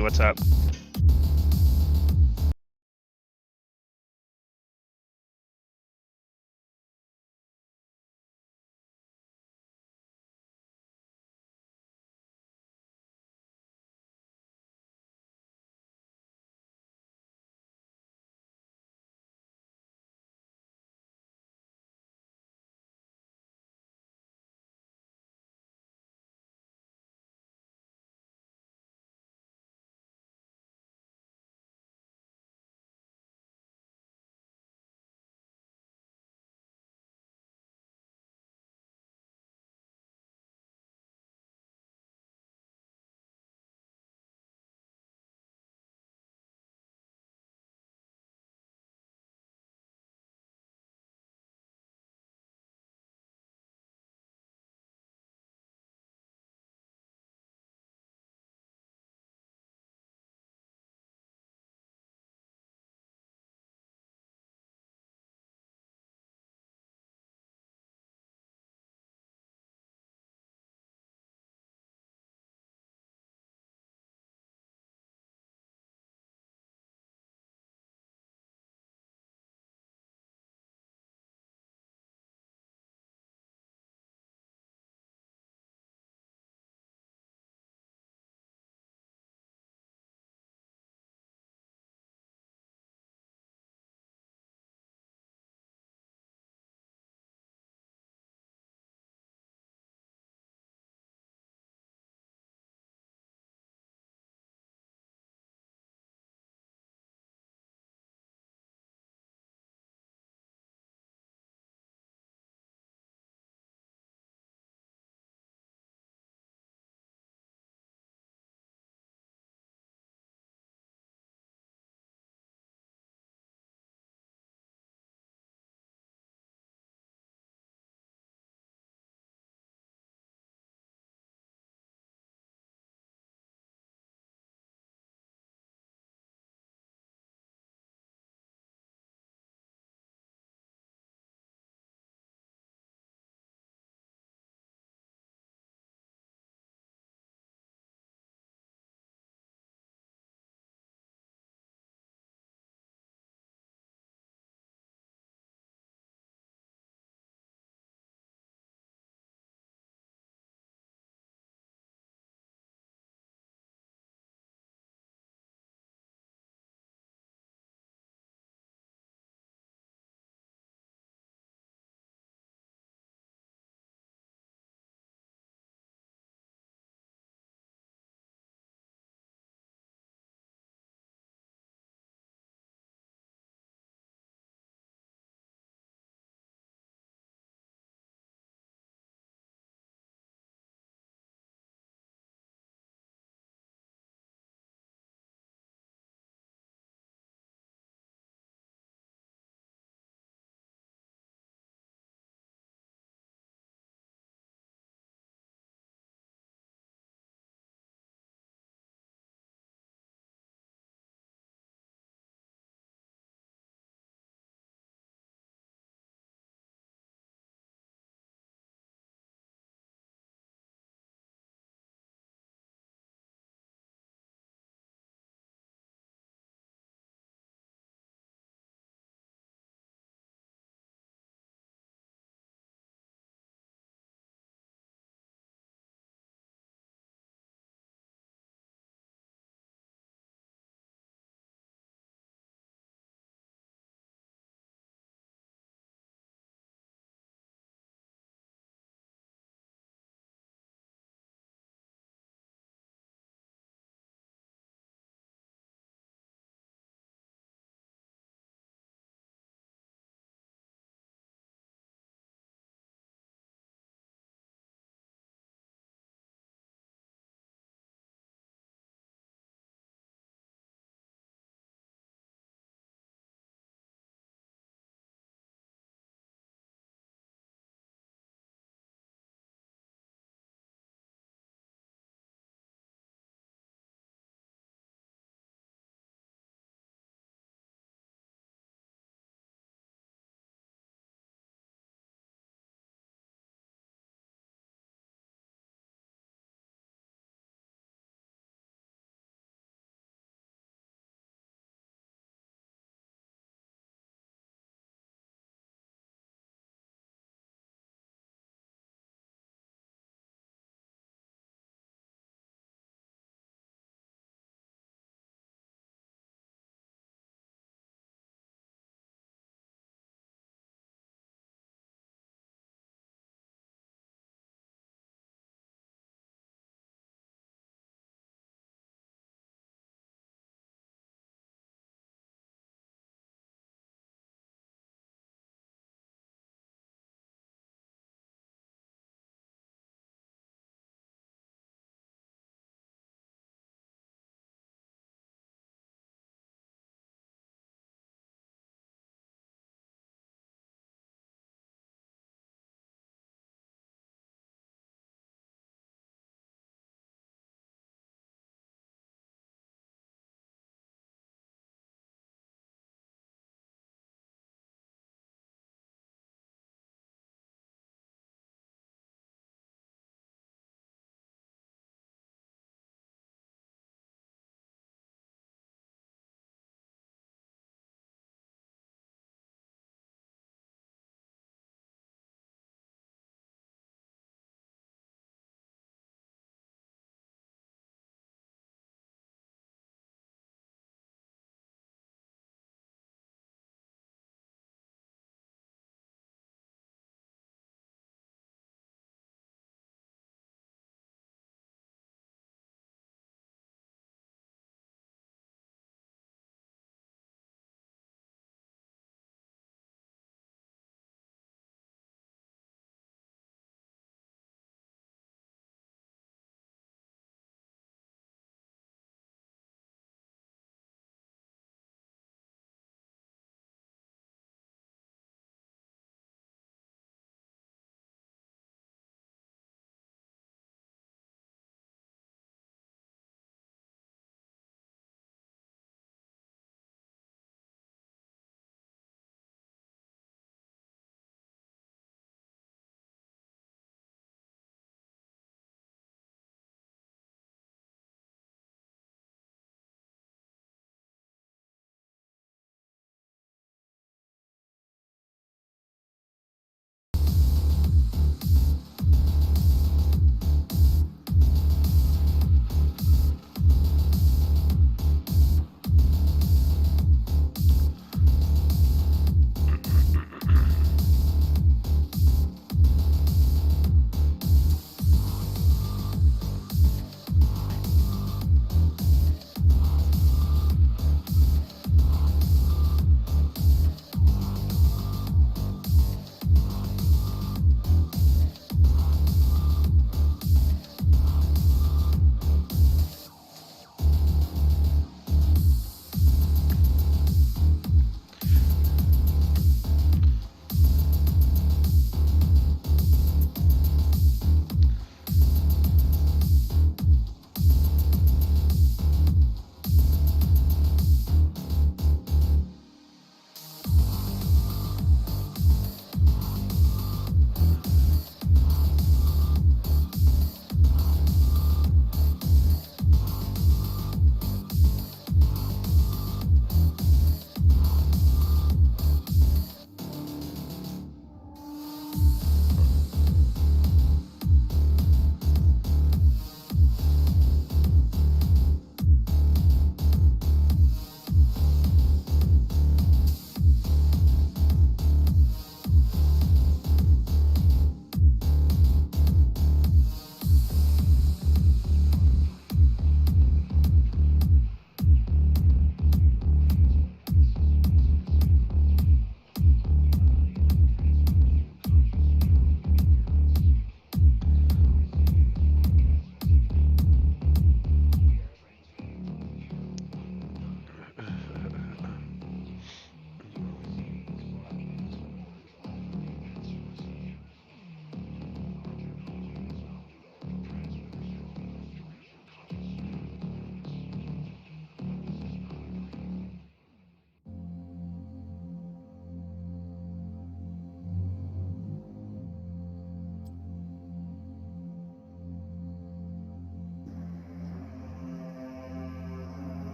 me. What's up?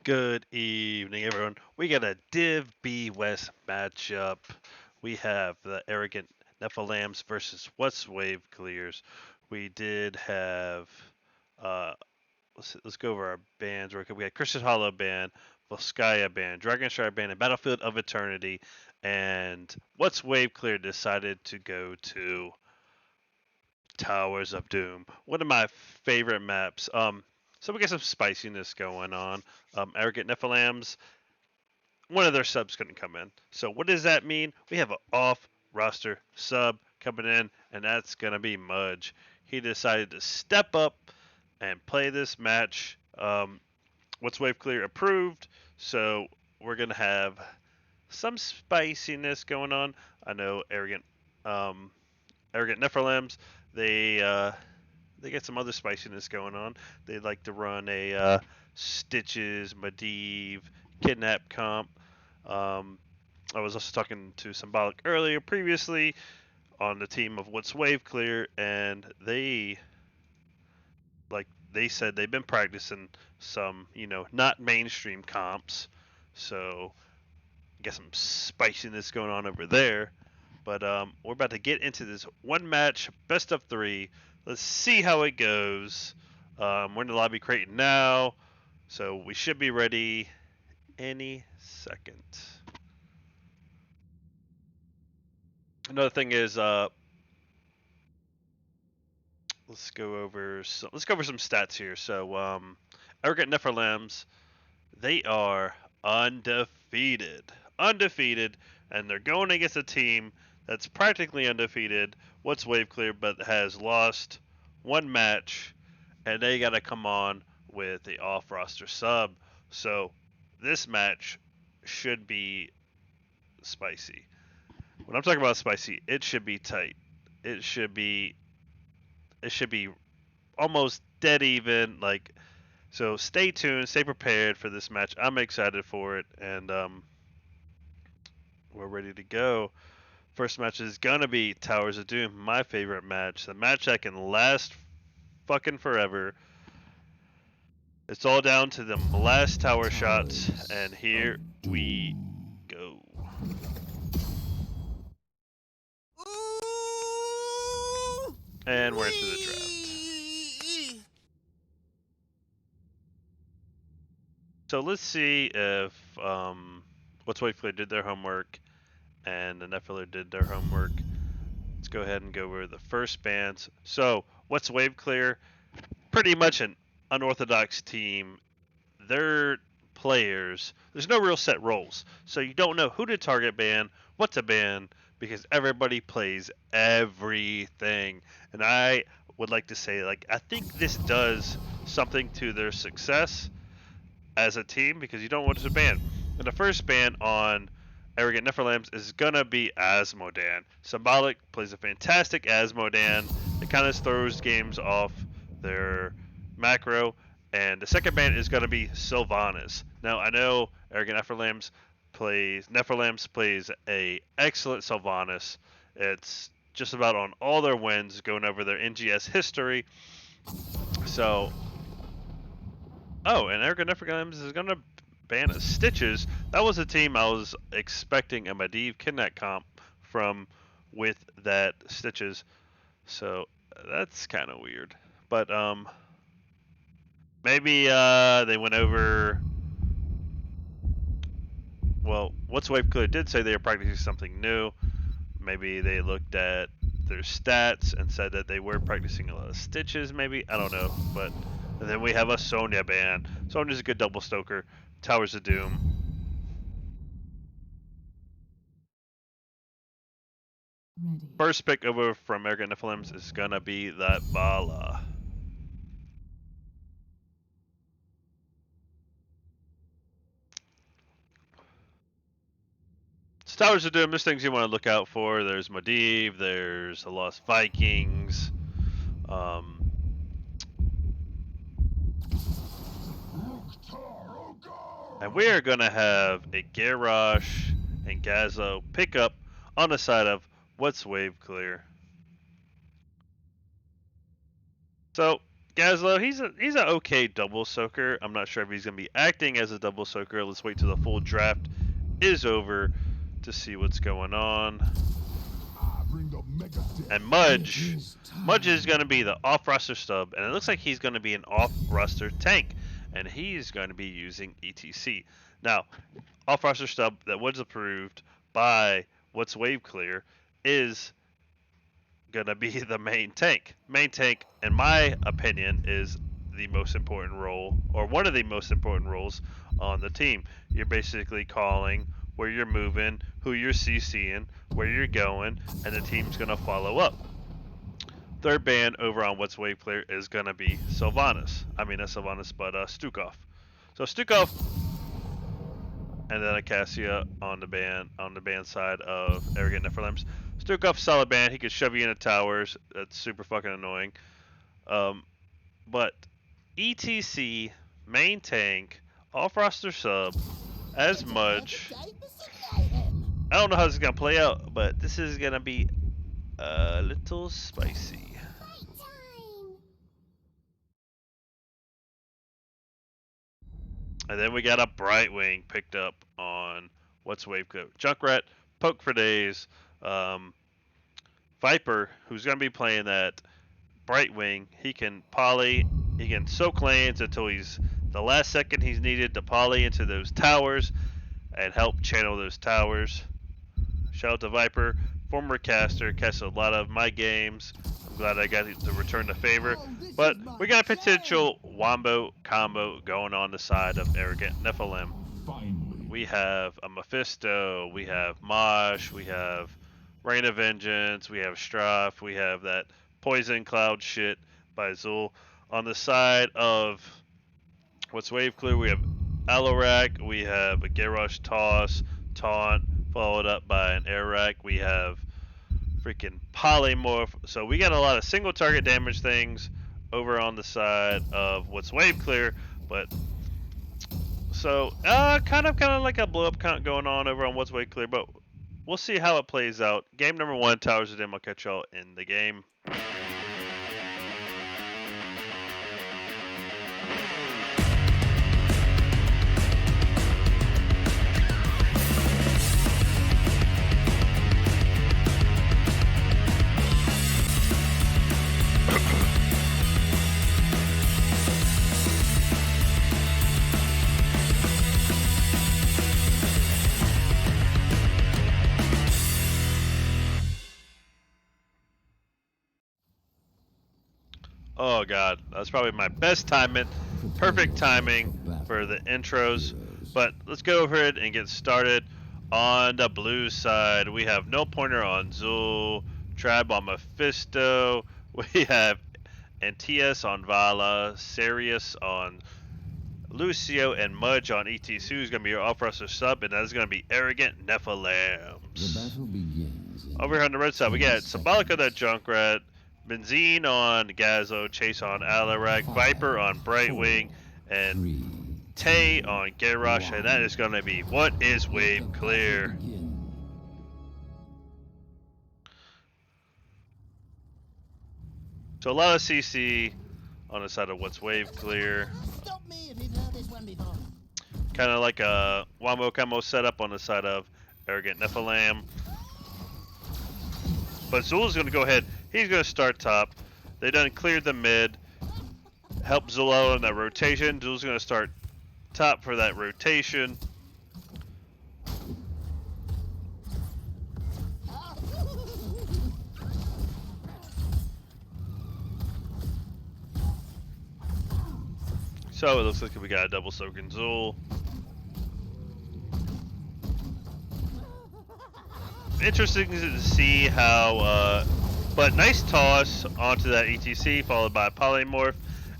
Good evening, everyone. We got a Div B West matchup. We have the arrogant Nephalems versus What's Wave Clears. We did have, uh, let's go over our bands real quick. We had Christian Hollow band, Volskaya band, Dragon Strike band, and Battlefield of Eternity. And What's Wave Clear decided to go to Towers of Doom, one of my favorite maps. So we got some spiciness going on. Arrogant Nephalems, one of their subs couldn't come in. So what does that mean? We have an off roster sub coming in, and that's gonna be Mudge. He decided to step up and play this match. What's Wave Clear approved, so we're gonna have some spiciness going on. I know um, arrogant Nephalems, they get some other spiciness going on. They like to run a Stitches, Medivh, Kidnap comp. Um, I was also talking to Symbolic earlier previously on the team of What's Wave Clear, and they said they've been practicing some, not mainstream comps. So get some spiciness going on over there. But we're about to get into this one match, best of three. Let's see how it goes. We're in the lobby crate now, so we should be ready any second. Another thing is, let's go over some stats here. So, Arrogant Nephalems, they are undefeated, and they're going against a team that's practically undefeated. What's Wave Clear, but has lost one match, and they got to come on with the off-roster sub. So this match should be spicy. When I'm talking about spicy, it should be tight. It should be almost dead even. So stay tuned, stay prepared for this match. I'm excited for it, and we're ready to go. First match is gonna be Towers of Doom, my favorite match. The match that can last fucking forever. It's all down to the last tower shots, and here we go. And we're into the draft. So let's see if What's Wave Clear did their homework and the Nephilim did their homework. Let's go ahead and go over the first bands. So What's Wave Clear? Pretty much an unorthodox team. Their players, there's no real set roles, so you don't know who to target ban, what to ban, because everybody plays everything. And I would like to say, I think this does something to their success as a team, because you don't know what to ban. And the first ban on Arrogant Nephalems is gonna be Asmodan. Symbolic plays a fantastic Asmodan. It kind of throws games off their macro. And the second ban is gonna be Sylvanas. Now I know Arrogant Nephalems plays a excellent Sylvanas. It's just about on all their wins, going over their NGS history. So, and Arrogant Nephalems is gonna ban Stitches. That was a team I was expecting a Medivh Kidnap comp from with that Stitches. So that's kind of weird. But maybe they went over. Well, What's Wave Clear did say they were practicing something new. Maybe they looked at their stats and said that they were practicing a lot of Stitches. Maybe, I don't know. But and then we have a Sonya ban. Sonya's a good double stoker. Towers of Doom. Ready. First pick over from Arrogant Nephalems is gonna be that Vala. So Towers of Doom, there's things you want to look out for. There's Medivh, there's the Lost Vikings. And we are gonna have a Garrosh and Gazo pick up on the side of What's Wave Clear. So Gazlo, he's an okay double soaker. I'm not sure if he's gonna be acting as a double soaker. Let's wait till the full draft is over to see what's going on. And Mudge is going to be the off-roster sub, and it looks like he's going to be an off-roster tank, and he's going to be using ETC. Now, off-roster sub that was approved by What's Wave Clear is going to be the main tank. Main tank, in my opinion, is the most important role, or one of the most important roles on the team. You're basically calling where you're moving, who you're CCing, where you're going, and the team's going to follow up. Third band over on What's Wave Clear is going to be Sylvanas. I mean, not Sylvanas, but Stukov. So Stukov and then Acacia on the band side of Arrogant Nephilims. Stukov solid band. He can shove you into towers. That's super fucking annoying. But ETC main tank off roster sub as Mudge. I don't know how this is gonna play out, but this is gonna be a little spicy. And then we got a Brightwing picked up on What's Wave Clear. Junkrat, Poke for Days, Viper, who's going to be playing that Brightwing. He can poly, he can soak lanes until he's the last second he's needed to poly into those towers and help channel those towers. Shout out to Viper, former caster, casted a lot of my games. I'm glad I got to return the favor. But we got a potential Wombo combo going on the side of Arrogant Nephalem. We have a Mephisto, we have Mosh, we have Rain of Vengeance, we have Straff, we have that Poison Cloud shit by Zul. On the side of What's Wave Clear, we have Alarak, we have a Garrosh Toss, Taunt, followed up by an Air Rack. We have freaking Polymorph. So we got a lot of single target damage things over on the side of What's Wave Clear, but so kind of like a blow up count going on over on What's Wave Clear, but we'll see how it plays out. Game number 1, Towers of Dim. I'll catch y'all in the game. Oh god, that's probably my best timing. Perfect timing for the intros. But let's go over it and get started. On the blue side, we have No Pointer on Zul, Trab on Mephisto, we have Antias on Vala, Sarius on Lucio, and Mudge on ETC, who's going to be your off-roster sub, and that's going to be Arrogant Nephilims. Over here on the red side, we got Symbolica that Junkrat, Benzine on Gazo, Chase on Alarak, Viper on Brightwing, and Tay on Garrosh, and that is going to be What is Wave Clear. So a lot of CC on the side of What's Wave Clear. Kind of like a Wombo combo setup on the side of Arrogant Nephilim. But Zul's going to go ahead. He's going to start top. They done cleared the mid. Help Zul out in that rotation. Zul's going to start top for that rotation. So it looks like we got a double soaking Zul. Interesting to see how, but nice toss onto that ETC followed by Polymorph,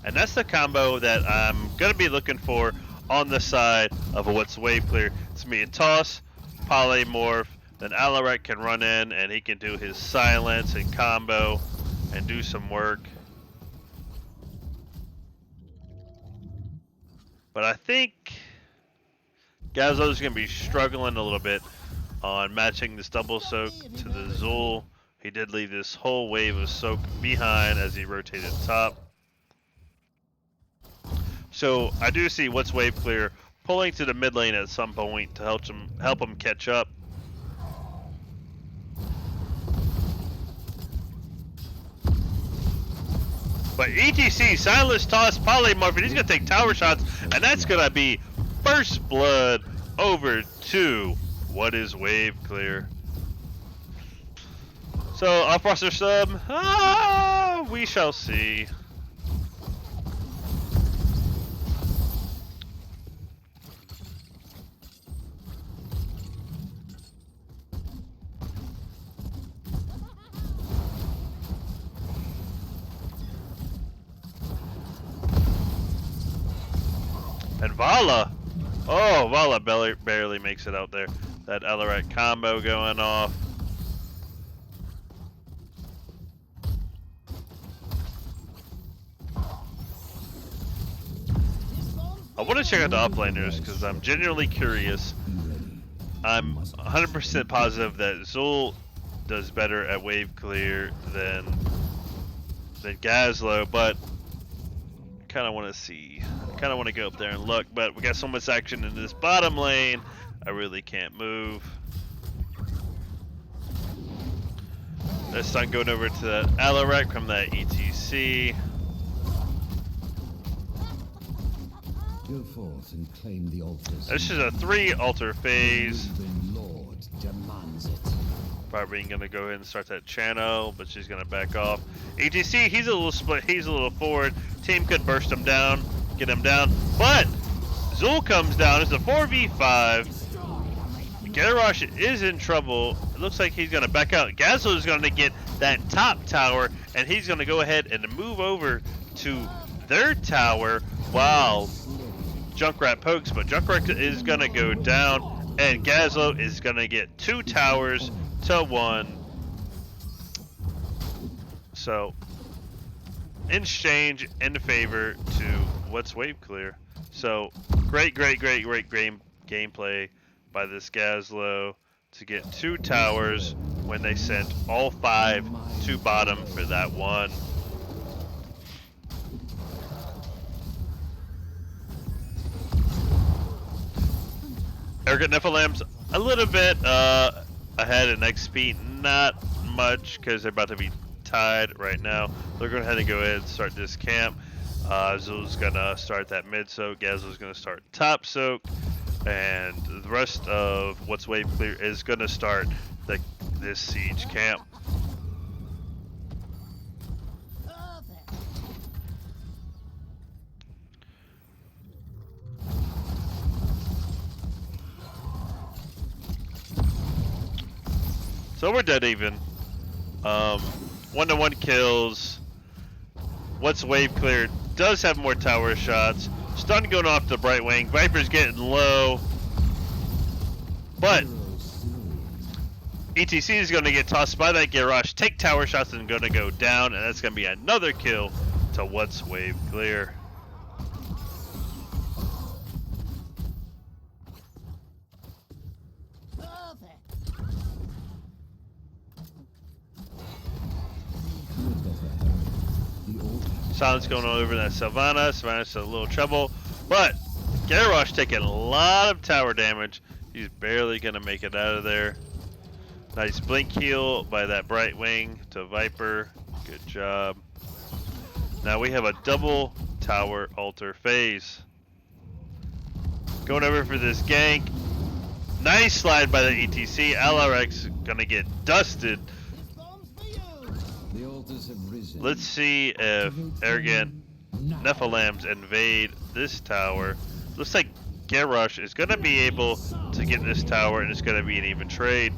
and that's the combo that I'm going to be looking for on the side of What's Wave Clear. It's me a toss, Polymorph, then Alarak can run in and he can do his silence and combo and do some work. But I think Gazo's going to be struggling a little bit on matching this double soak to the Zul. He did leave this whole wave of soak behind as he rotated top. So I do see what's wave clear pulling to the mid lane at some point to help him catch up. But ETC, Silence Toss, Polymorph, and he's going to take tower shots, and that's going to be first blood over to what is wave clear. So, off roster sub, we shall see. And Vala, oh, Vala barely makes it out there. That Alarak combo going off. I want to check out the uplaners because I'm genuinely curious. I'm 100% positive that Zul does better at wave clear than Gazlo, but I kind of want to see. I kind of want to go up there and look, but we got so much action in this bottom lane, I really can't move. This time going over to that Alarak from that ETC. Go forth and claim the altars. This is a 3 altar phase. The Lord demands it. Probably gonna go ahead and start that channel, but she's gonna back off. ETC, he's a little split, he's a little forward. Team could burst him down, get him down, but Zul comes down. It's a 4v5. Garrosh is in trouble. It looks like he's gonna back out. Gazlo is gonna get that top tower, and he's gonna go ahead and move over to their tower while Junkrat pokes, but Junkrat is gonna go down, and Gazlo is gonna get 2 towers to 1. So, in exchange, in favor to what's wave clear. So, great gameplay by this Gazlo to get 2 towers when they sent all 5 to bottom for that 1. Arrogant Nephalem's a little bit ahead in XP, not much because they're about to be tied right now. They're going to have to go ahead and start this camp. Zul's going to start that mid soak, Gazlo's going to start top soak, and the rest of what's wave clear is going to start this siege camp. So we're dead even. 1-to-1 kills. What's wave clear does have more tower shots. Stun going off the Bright Wing. Viper's getting low. But ETC is going to get tossed by that Garrosh, take tower shots, and going to go down. And that's going to be another kill to what's wave clear. Silence going on over that Sylvana. Sylvana's in a little trouble, but Garrosh taking a lot of tower damage. He's barely gonna make it out of there. Nice blink heal by that Bright Wing to Viper. Good job. Now we have a double tower altar phase. Going over for this gank. Nice slide by the ETC. Alarex gonna get dusted. Let's see if Arrogant Nephalems invade this tower. Looks like Garrosh is going to be able to get this tower, and it's going to be an even trade.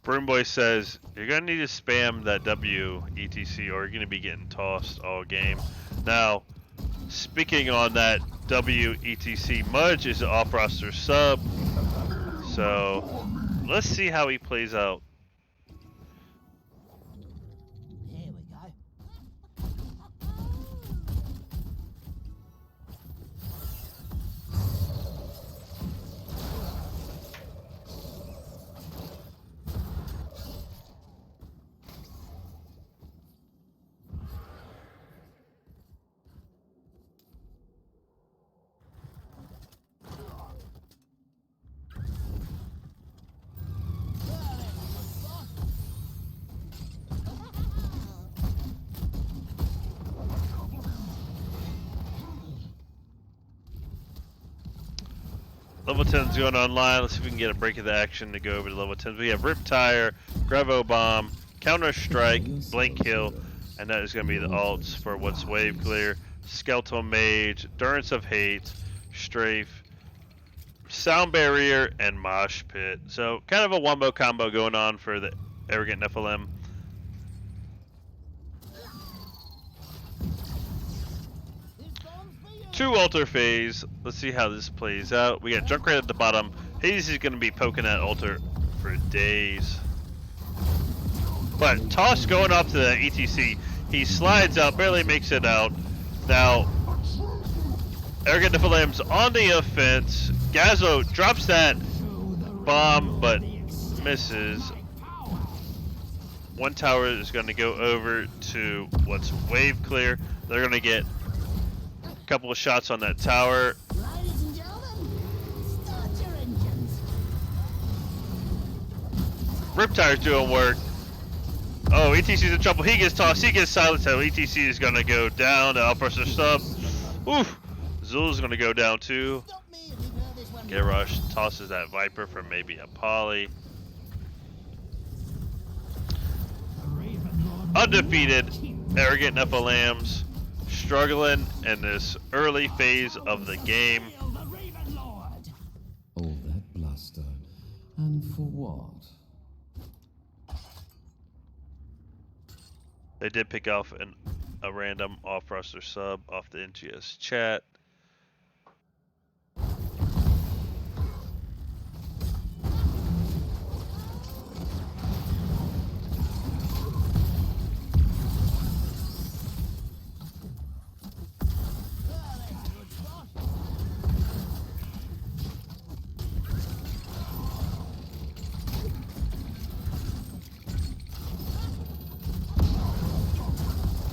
Broomboy says, you're going to need to spam that W, ETC, or you're going to be getting tossed all game. Now, speaking on that W, ETC, Mudge is an off-roster sub. So, let's see how he plays out. Here we go. Level 10's going online. Let's see if we can get a break of the action to go over to level 10. We have Riptire, Gravo Bomb, Counter Strike, Blink Kill, and that is going to be the alts for what's Wave Clear. Skeletal Mage, Endurance of Hate, Strafe, Sound Barrier, and Mosh Pit. So kind of a wombo combo going on for the Arrogant Nephalem. Two altar phase. Let's see how this plays out. We got Junkrat at the bottom. Hades is going to be poking that altar for days. But Toss going off to the ETC. He slides out, barely makes it out. Now, Arrogant Nephalem's on the offense. Gazlo drops that bomb, but misses. One tower is going to go over to what's Wave Clear. They're going to get a couple of shots on that tower. Ladies and gentlemen, start your engines. Riptire's doing work. Oh, ETC's in trouble. He gets tossed. He gets silenced. So ETC is going to go down. The Alpressor sub. Oof. Zul's going to go down too. Stop me if you've heard this one. Garrosh tosses that Viper for maybe a poly. Undefeated Arrogant Nephalems struggling in this early phase of the game. Hail the Raven Lord. All that bluster. And for what? They did pick off a random off-roster sub off the NGS chat.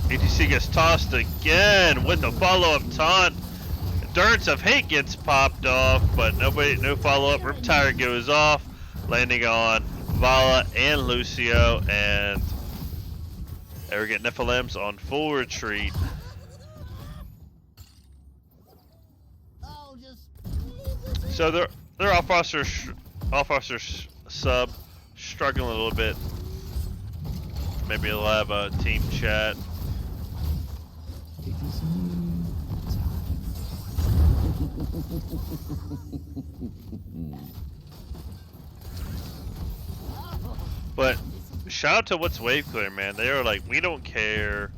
ETC gets tossed again with the follow-up taunt. Endurance of Hate gets popped off, but no follow-up. Riptire goes off, landing on Vala and Lucio, and Arrogant Nephalem's on full retreat. I'll just So they're off-roster sub struggling a little bit. Maybe they'll have a team chat. It is new But shout out to what's Wave Clear, man. They are like, we don't care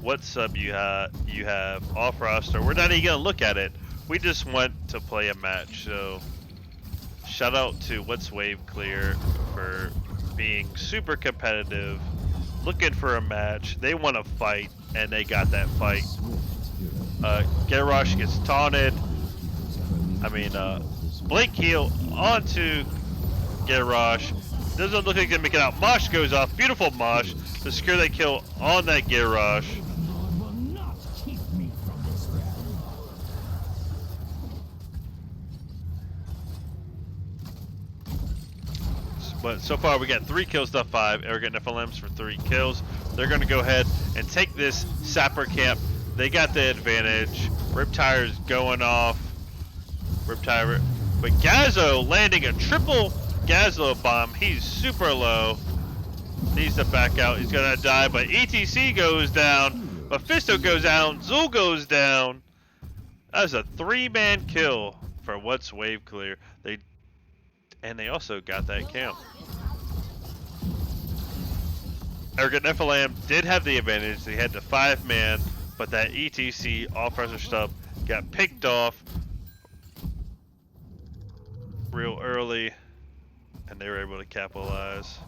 what sub you have off roster. We're not even gonna look at it. We just want to play a match. So shout out to what's Wave Clear for being super competitive, looking for a match. They want to fight, and they got that fight. Garrosh gets taunted. Blink heal onto Garrosh. Doesn't look like he's gonna make it out. Mosh goes off. Beautiful Mosh to secure that kill on that Garrosh. Lord will not keep me from this realm. But so far we got 3 kills to 5. Arrogant Nephalems for 3 kills. They're gonna go ahead and take this Sapper camp. They got the advantage. Riptire's going off. Riptire, but Gazzo landing a triple Gazlo bomb. He's super low. Needs to back out. He's gonna die, but ETC goes down. Mephisto goes down. Zul goes down. That's a 3-man kill for what's Wave Clear. They also got that camp. Arrogant Nephalem did have the advantage. They had the 5-man, but that ETC off-pressure stub got picked off real early, and they were able to capitalize.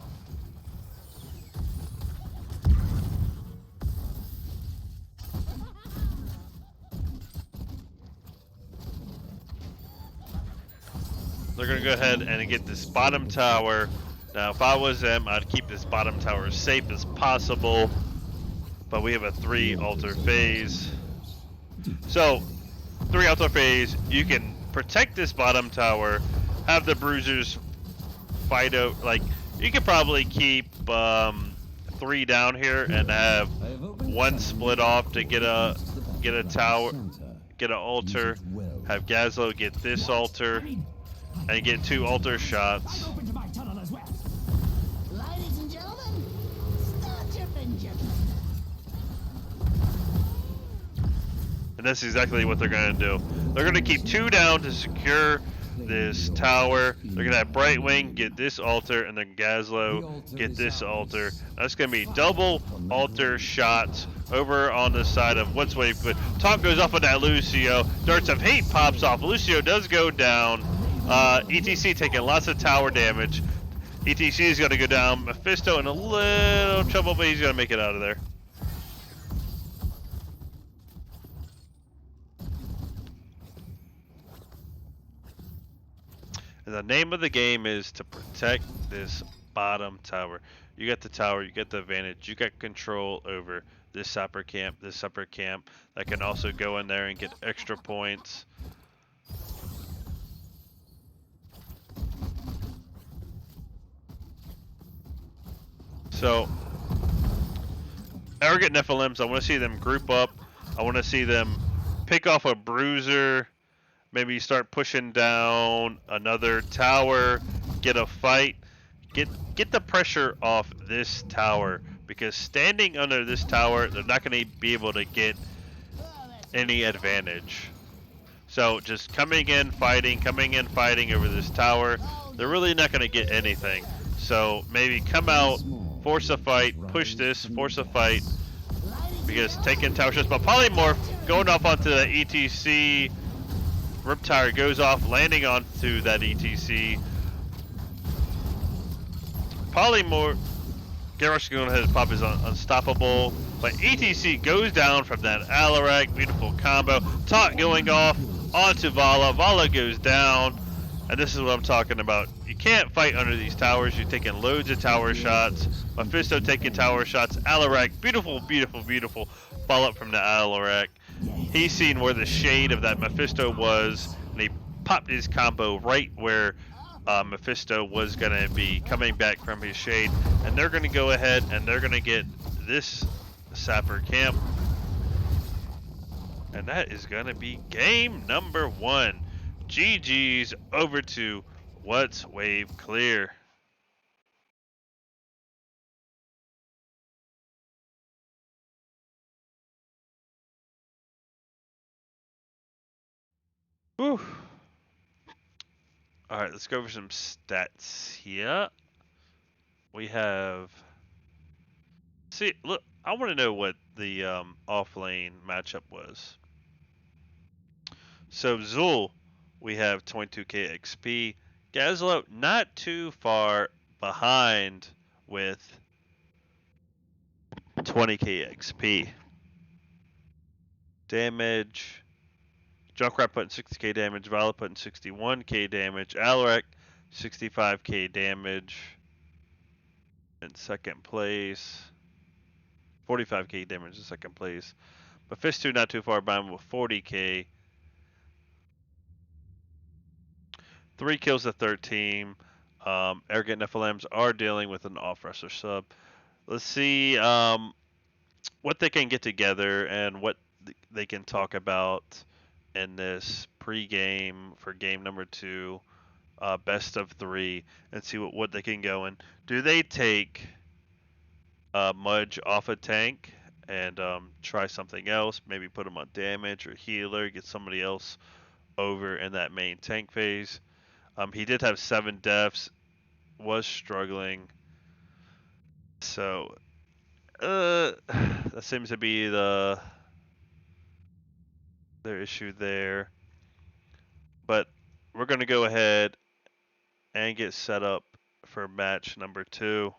They're gonna go ahead and get this bottom tower. Now, if I was them, I'd keep this bottom tower as safe as possible. But we have a 3 altar phase. So, 3 altar phase, you can protect this bottom tower, have the bruisers fight out. Like, you could probably keep 3 down here and have 1 split off to get a tower, get an altar, have Gazlo get this altar. and get 2 altar shots. I'm open to my tunnel as well. Ladies and gentlemen, start your engines. And that's exactly what they're going to do. They're going to keep 2 down to secure this tower. They're going to have Brightwing get this altar, and then Gazlo get this altar. That's going to be double altar shots over on the side of What's Wave. But Taunt goes off on that Lucio. Darts of Hate pops off. Lucio does go down. ETC taking lots of tower damage. ETC is going to go down. Mephisto in a little trouble, but he's going to make it out of there. And the name of the game is to protect this bottom tower. You got the tower, you get the advantage, you got control over this upper camp that can also go in there and get extra points. So, Arrogant Nephilims, I want to see them group up. I want to see them pick off a bruiser. Maybe start pushing down another tower, get a fight, get the pressure off this tower, because standing under this tower, they're not going to be able to get any advantage. So just coming in fighting over this tower, they're really not going to get anything. So maybe come out, force a fight, push this, force a fight, because taking tower shots. But Polymorph going off onto the ETC. Riptire goes off, landing onto that ETC. Polymorph, Garrosh going ahead and pop his unstoppable, but ETC goes down from that Alarak, beautiful combo. Taunt going off onto Vala, Vala goes down, and this is what I'm talking about. You can't fight under these towers, you're taking loads of tower shots. Mephisto taking tower shots, Alarak, beautiful, beautiful, beautiful follow up from the Alarak. He's seen where the shade of that Mephisto was, and he popped his combo right where Mephisto was going to be coming back from his shade. And they're going to go ahead and they're going to get this Sapper camp. And that is going to be game number 1. GG's over to What's Wave Clear. Whew. Alright, let's go over some stats here. We have... See, look, I want to know what the off-lane matchup was. So, Zul, we have 22k XP. Gazlo, not too far behind with 20k XP. Damage... Junkrat putting 60k damage, Violet putting 61k damage, Alarak 65k damage in second place, 45k damage in second place. Mephisto not too far behind with 40k. 3 kills to 13. Arrogant Nephilims are dealing with an off-wrestler sub. Let's see what they can get together and what they can talk about in this pre-game for game number 2, best of 3, and see what they can go in. Do they take Mudge off a tank and try something else? Maybe put him on damage or healer, get somebody else over in that main tank phase. He did have 7 deaths, was struggling. So that seems to be their issue there. But we're going to go ahead and get set up for match number 2.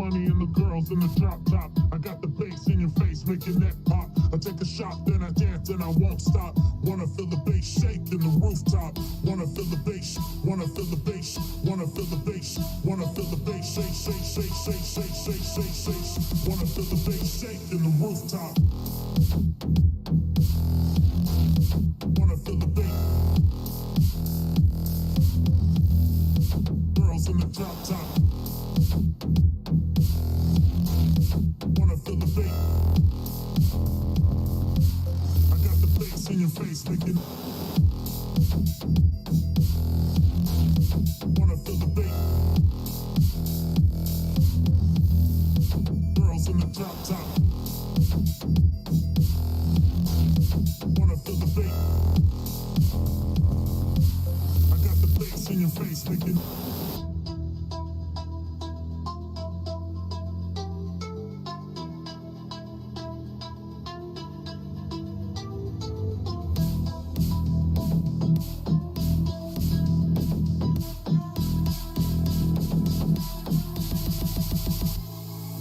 money and the girls in the drop top. I got the bass in your face, make your neck pop. I take a shot, then I dance and I won't stop. Wanna feel the bass shake in the rooftop. Wanna feel the bass, wanna feel the bass, wanna feel the bass, wanna feel the bass shake, shake, shake, shake, shake, shake, shake, shake. Wanna feel the bass shake in the rooftop. Wanna feel the bass. Girls in the drop top. Wanna feel the bass. I got the bass in your face, making. Wanna feel the bass. Girls in the drop top. Wanna feel the bass. I got the bass in your face, making.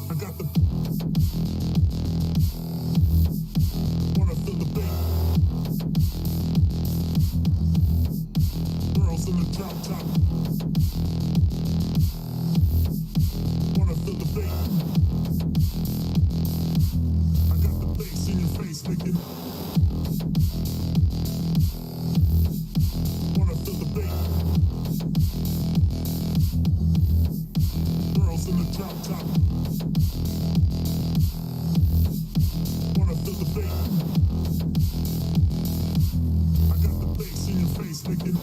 I got the. Wanna feel the bass. Girls in the drop top. Wanna feel the bass. I got the bass in your face, making. Wanna feel the bass. Girls in the drop top. Wanna feel the bass. I got the bass in your face, making.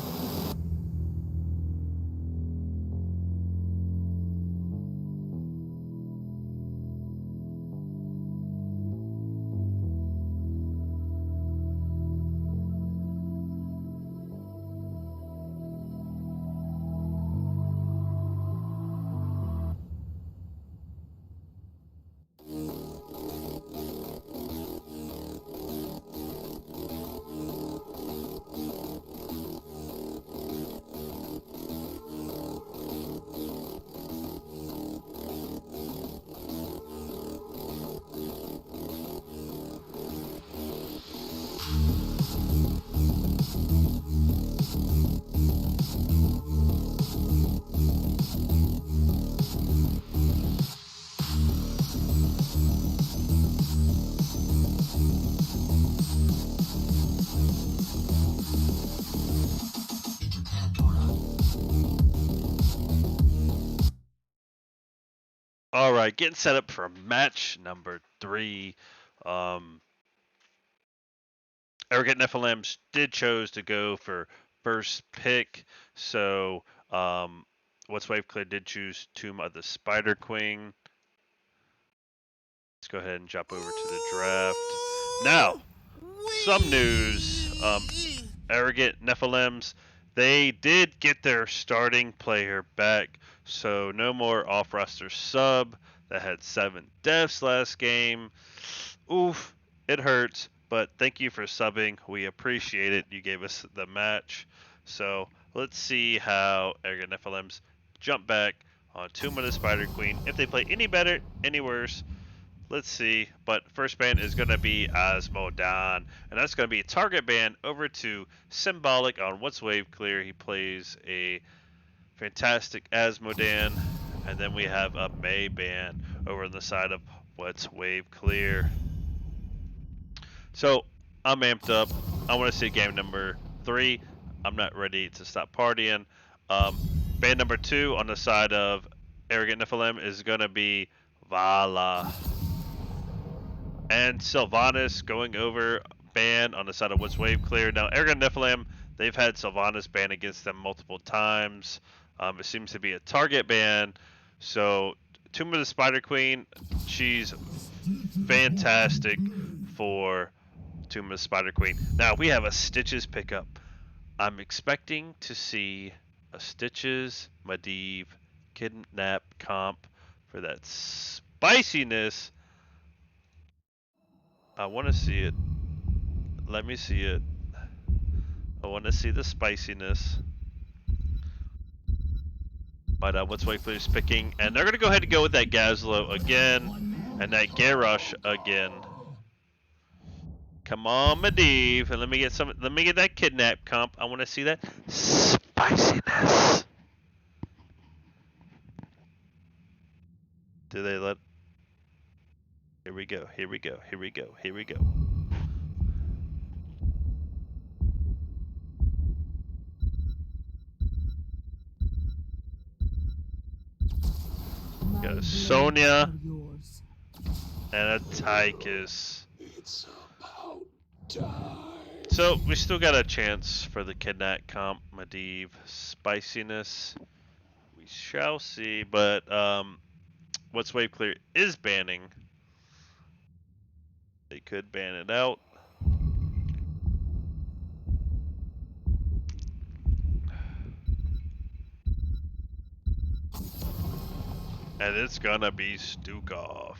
All right, getting set up for match number 3. Um, Arrogant Nephilims did chose to go for first pick, so What's Wave Clear did choose Tomb of the Spider Queen. Let's go ahead and jump over to the draft. Now, some news. Arrogant Nephilims, they did get their starting player back, so no more off-roster sub that had 7 deaths last game. Oof, it hurts, but thank you for subbing. We appreciate it. You gave us the match. So let's see how Arrogant Nephilims jump back on Tomb of the Spider Queen. If they play any better, any worse, let's see. But first ban is going to be Asmodan, and that's going to be target ban over to Symbolic on What's Wave Clear. He plays a fantastic Asmodan, and then we have a May ban over on the side of What's Wave Clear. So I'm amped up. I want to see game number 3. I'm not ready to stop partying. Ban number 2 on the side of Arrogant Nephilim is going to be Vala. And Sylvanas going over ban on the side of What's Wave Clear. Now, Arrogant Nephilim, they've had Sylvanas ban against them multiple times. It seems to be a target ban. So, Tomb of the Spider Queen, she's fantastic for Tomb of the Spider Queen. Now, we have a Stitches pickup. I'm expecting to see a Stitches Medivh Kidnap comp for that spiciness. I want to see it. Let me see it. I want to see the spiciness. But what's Wakefleet's picking? And they're going to go ahead and go with that Gazlo again. And that Garrosh again. Come on, Medivh. And let me get that kidnap comp. I want to see that spiciness. Do they let... Here we go, here we go, here we go, here we go. Got a Sonya and a Tychus. It's about time. So we still got a chance for the kidnap comp, Medivh. Spiciness, we shall see. But what's Wave Clear is banning. They could ban it out. And it's gonna be Stukov.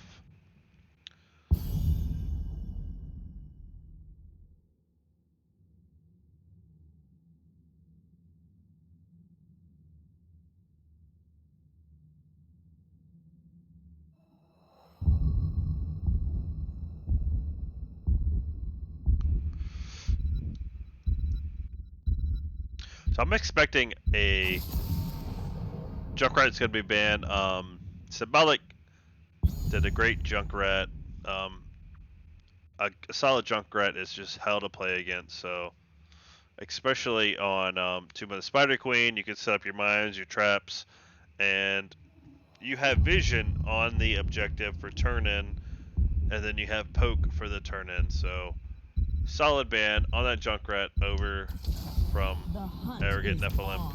So I'm expecting a Junkrat's gonna be banned. Symbolic did a great Junkrat. A solid Junkrat is just hell to play against. So especially on Tomb of the Spider Queen, you can set up your mines, your traps, and you have vision on the objective for turn in, and then you have poke for the turn in. So solid ban on that Junkrat over from Arrogant Nephalem.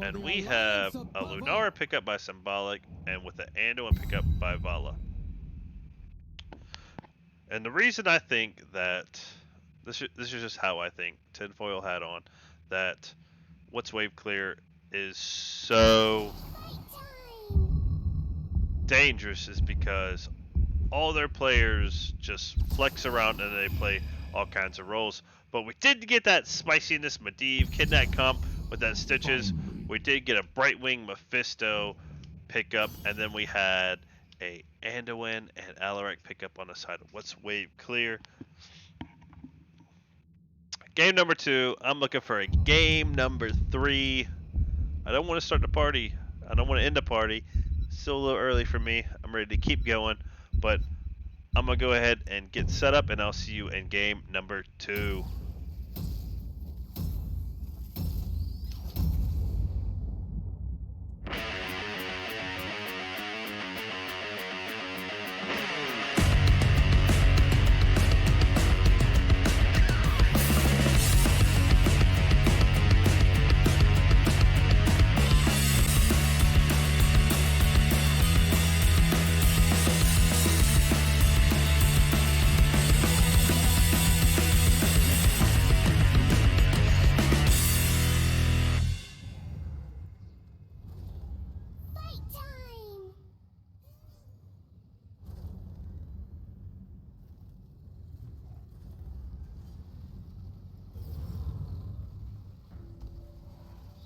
And we have a Lunara pickup by Symbolic, and with the Anduin pickup by Vala. And the reason I think that this is just how I think, tinfoil hat on, that what's Wave Clear is so dangerous is because all their players just flex around and they play all kinds of roles. But we did get that spiciness Medivh kidnap comp with that Stitches. We did get a Brightwing Mephisto pickup, and then we had a Anduin and Alarak pickup on the side of what's Wave Clear. Game number 2, I'm looking for a game number 3. I don't want to start the party. I don't want to end the party. Still a little early for me. I'm ready to keep going, but I'm going to go ahead and get set up, and I'll see you in game number 2.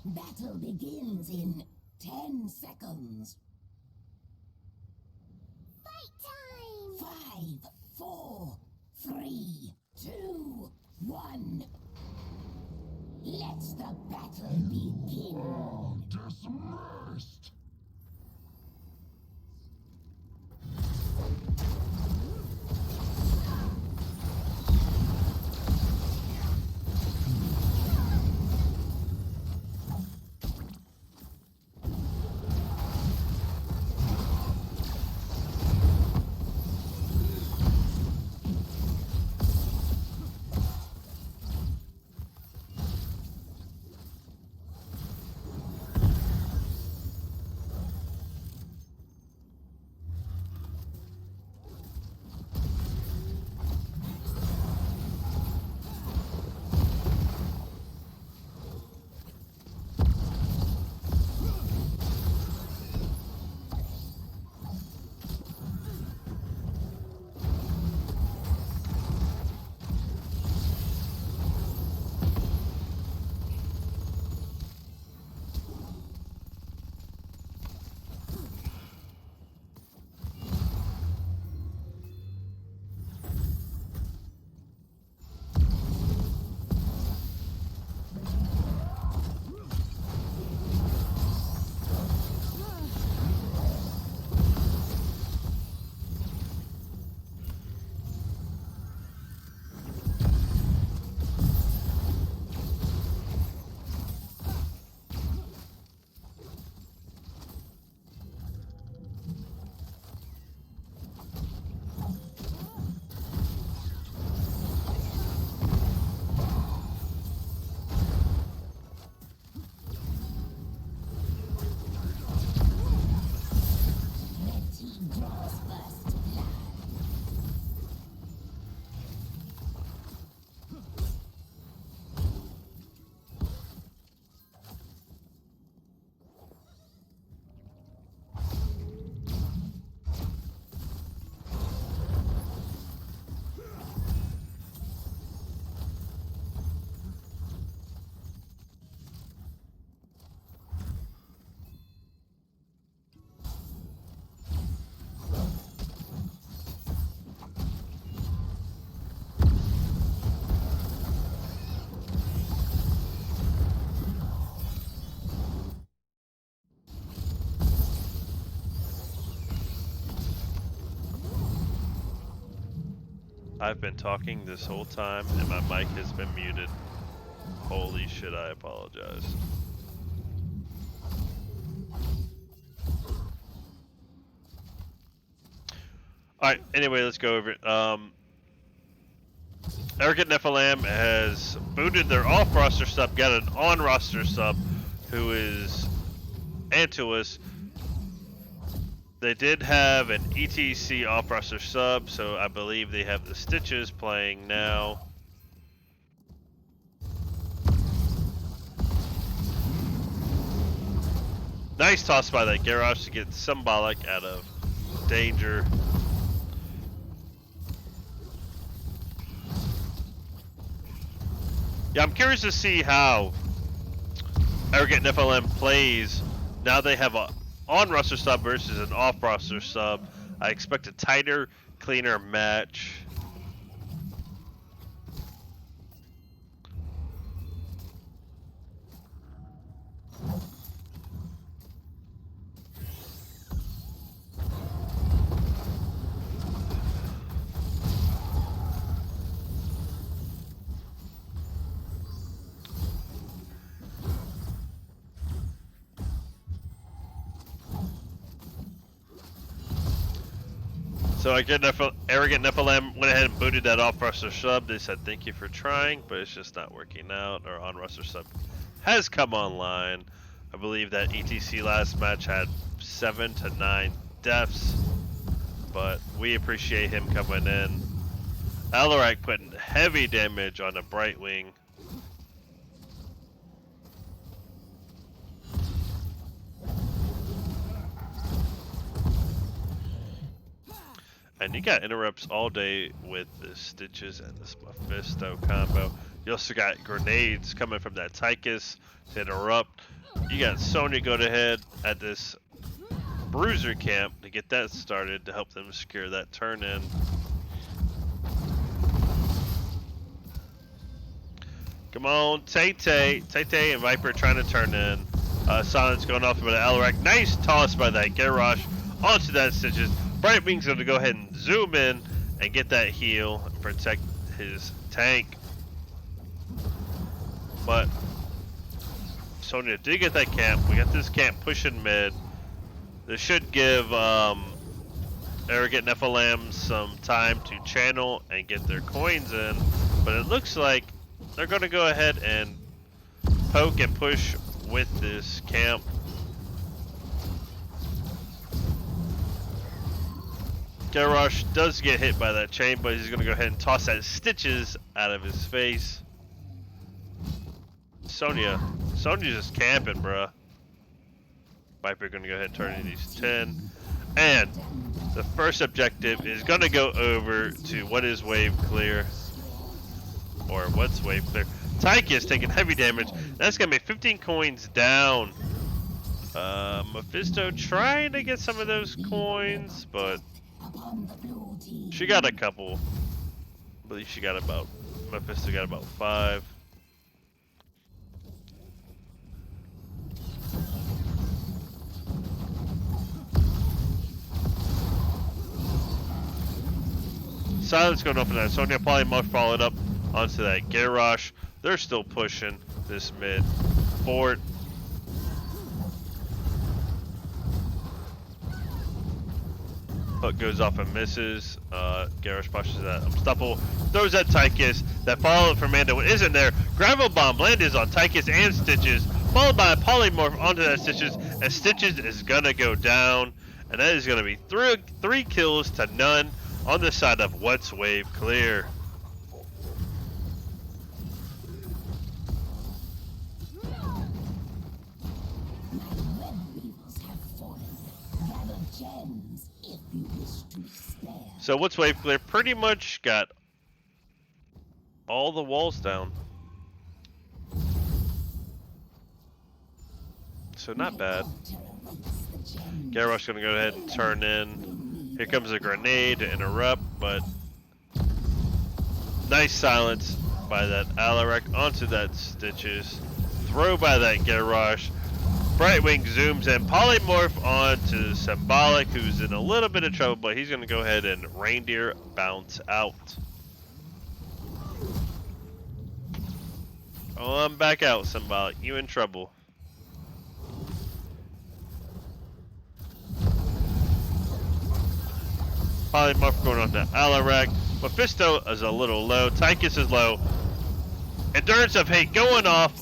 Battle begins in 10 seconds. Fight time! 5, 4, 3, 2, 1. Let the battle begin. Dismissed. I've been talking this whole time and my mic has been muted. Holy shit, I apologize. Alright, anyway, let's go over it. Arrogant Nephalem has booted their off-roster sub, got an on-roster sub who is Antuous. They did have an ETC off-roster sub, so I believe they have the Stitches playing now. Nice toss by that Garrosh to get Symbolic out of danger. Yeah, I'm curious to see how Arrogant Nephalem plays. Now they have a on-roster sub versus an off-roster sub. I expect a tighter, cleaner match. So Arrogant Nephalem went ahead and booted that off-roster sub. They said thank you for trying, but it's just not working out. Our on-roster sub has come online. I believe that ETC last match had 7 to 9 deaths, but we appreciate him coming in. Alarak putting heavy damage on a Brightwing. And you got interrupts all day with the Stitches and this Mephisto combo. You also got grenades coming from that Tychus to interrupt. You got Sonya go ahead at this Bruiser camp to get that started to help them secure that turn in. Come on, Tay-Tay and Viper trying to turn in. Silence going off by the Alarak. Nice toss by that Garrosh onto that Stitches. Brightwing's going to go ahead and zoom in and get that heal and protect his tank. But Sonya did get that camp. We got this camp pushing mid. This should give Arrogant Nephalem some time to channel and get their coins in. But it looks like they're going to go ahead and poke and push with this camp. Garrosh does get hit by that chain, but he's going to go ahead and toss that Stitches out of his face. Sonya's just camping, bruh. Viper going to go ahead and turn in these 10. And the first objective is going to go over to what is wave clear. Or what's wave clear. Tychus taking heavy damage. That's going to be 15 coins down. Mephisto trying to get some of those coins, but she got a couple. I believe she got about, Mephisto got about 5. Silence going off in that. Sonya probably must follow it up onto that Garrosh. They're still pushing this mid fort. Hook goes off and misses. Garrosh pushes that Unstoppable. Throws that Tychus. That follow-up from Mando isn't there. Gravel Bomb landed on Tychus and Stitches. Followed by a Polymorph onto that Stitches. And Stitches is going to go down. And that is going to be 3 kills to none on the side of What's Wave Clear. So What's Wave Clear pretty much got all the walls down. So not bad. Garrosh gonna go ahead and turn in. Here comes a grenade to interrupt, but nice silence by that Alarak onto that Stitches. Throw by that Garrosh. Brightwing zooms in. Polymorph onto Symbolic, who's in a little bit of trouble, but he's going to go ahead and Reindeer bounce out. Oh, I'm back out, Symbolic. You in trouble. Polymorph going on to Alarak. Mephisto is a little low. Tychus is low. Endurance of Hate going off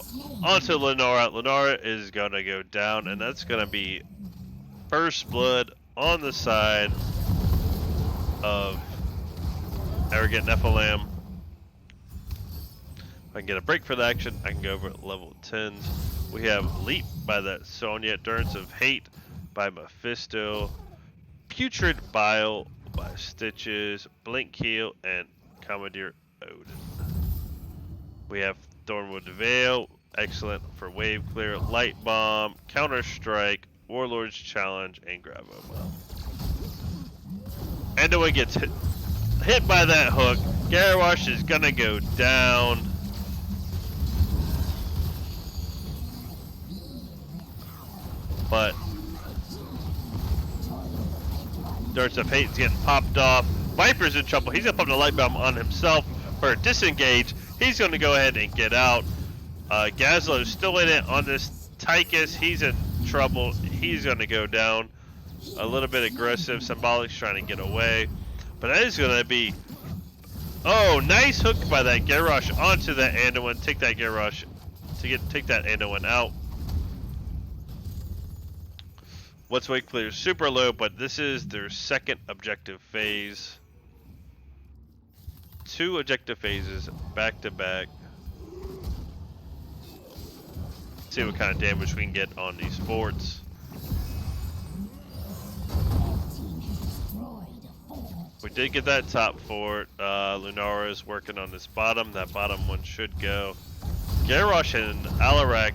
onto Lenora. Lenora is going to go down, and that's going to be first blood on the side of Arrogant Nephalem. If I can get a break for the action, I can go over at level 10s. We have Leap by that Sonya. Endurance of Hate by Mephisto. Putrid Bile by Stitches. Blink Heal, and Commandeer Odin. We have Thornwood Veil, excellent for wave clear, Light Bomb, Counter Strike, Warlord's Challenge, and Gravo Bomb. Anduin gets hit by that hook. Garwash is gonna go down. But Darts of Hate is getting popped off. Viper's in trouble. He's gonna pop the Light Bomb on himself for a disengage. He's gonna go ahead and get out. Gazlo is still in it on this Tychus. He's in trouble. He's gonna go down. A little bit aggressive. Symbolic's trying to get away. But that is gonna be... Oh, nice hook by that Garrosh onto that Anduin. Take that Garrosh to take that Anduin out. What's Wake Clear super low, but this is their second objective phase. 2 objective phases back to back. See what kind of damage we can get on these forts. We did get that top fort. Lunara is working on this bottom. That bottom one should go. Garrosh and Alarak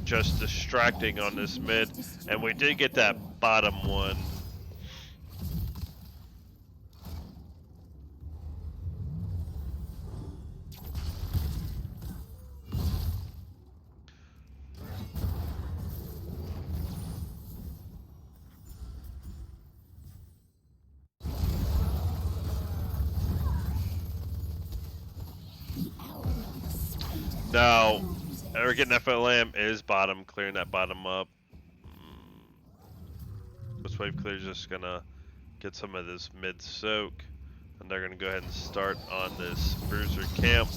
just distracting on this mid, and we did get that bottom one. Now, Arrogant Nephalem is bottom, clearing that bottom up. This wave clear is just gonna get some of this mid soak, and they're gonna go ahead and start on this bruiser camp.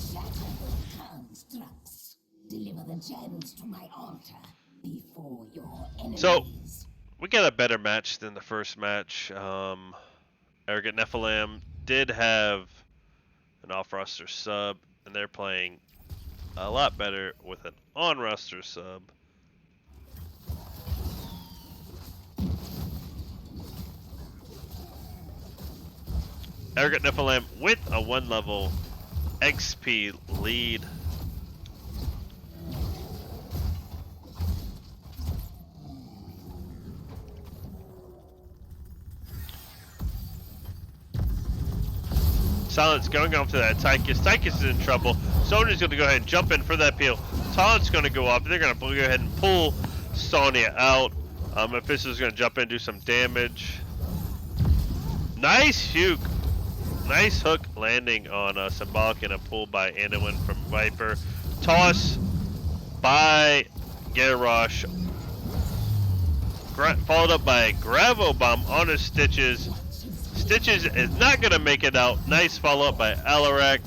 Deliver the gems to my altar before your enemies. So, we got a better match than the first match. Arrogant Nephalem did have an off-roster sub, and they're playing a lot better with an on-roster sub. Arrogant Nephalem with a 1-level XP lead. Silence going off to that Tychus. Tychus is in trouble. Sonya's going to go ahead and jump in for that peel. Taunt's going to go off. They're going to go ahead and pull Sonya out. Mephisto's going to jump in and do some damage. Nice hook. Nice hook landing on Symbolic and a pull by Anduin from Viper. Toss by Garrosh. Followed up by a Gravo Bomb on his Stitches. Stitches is not going to make it out. Nice follow-up by Alarak.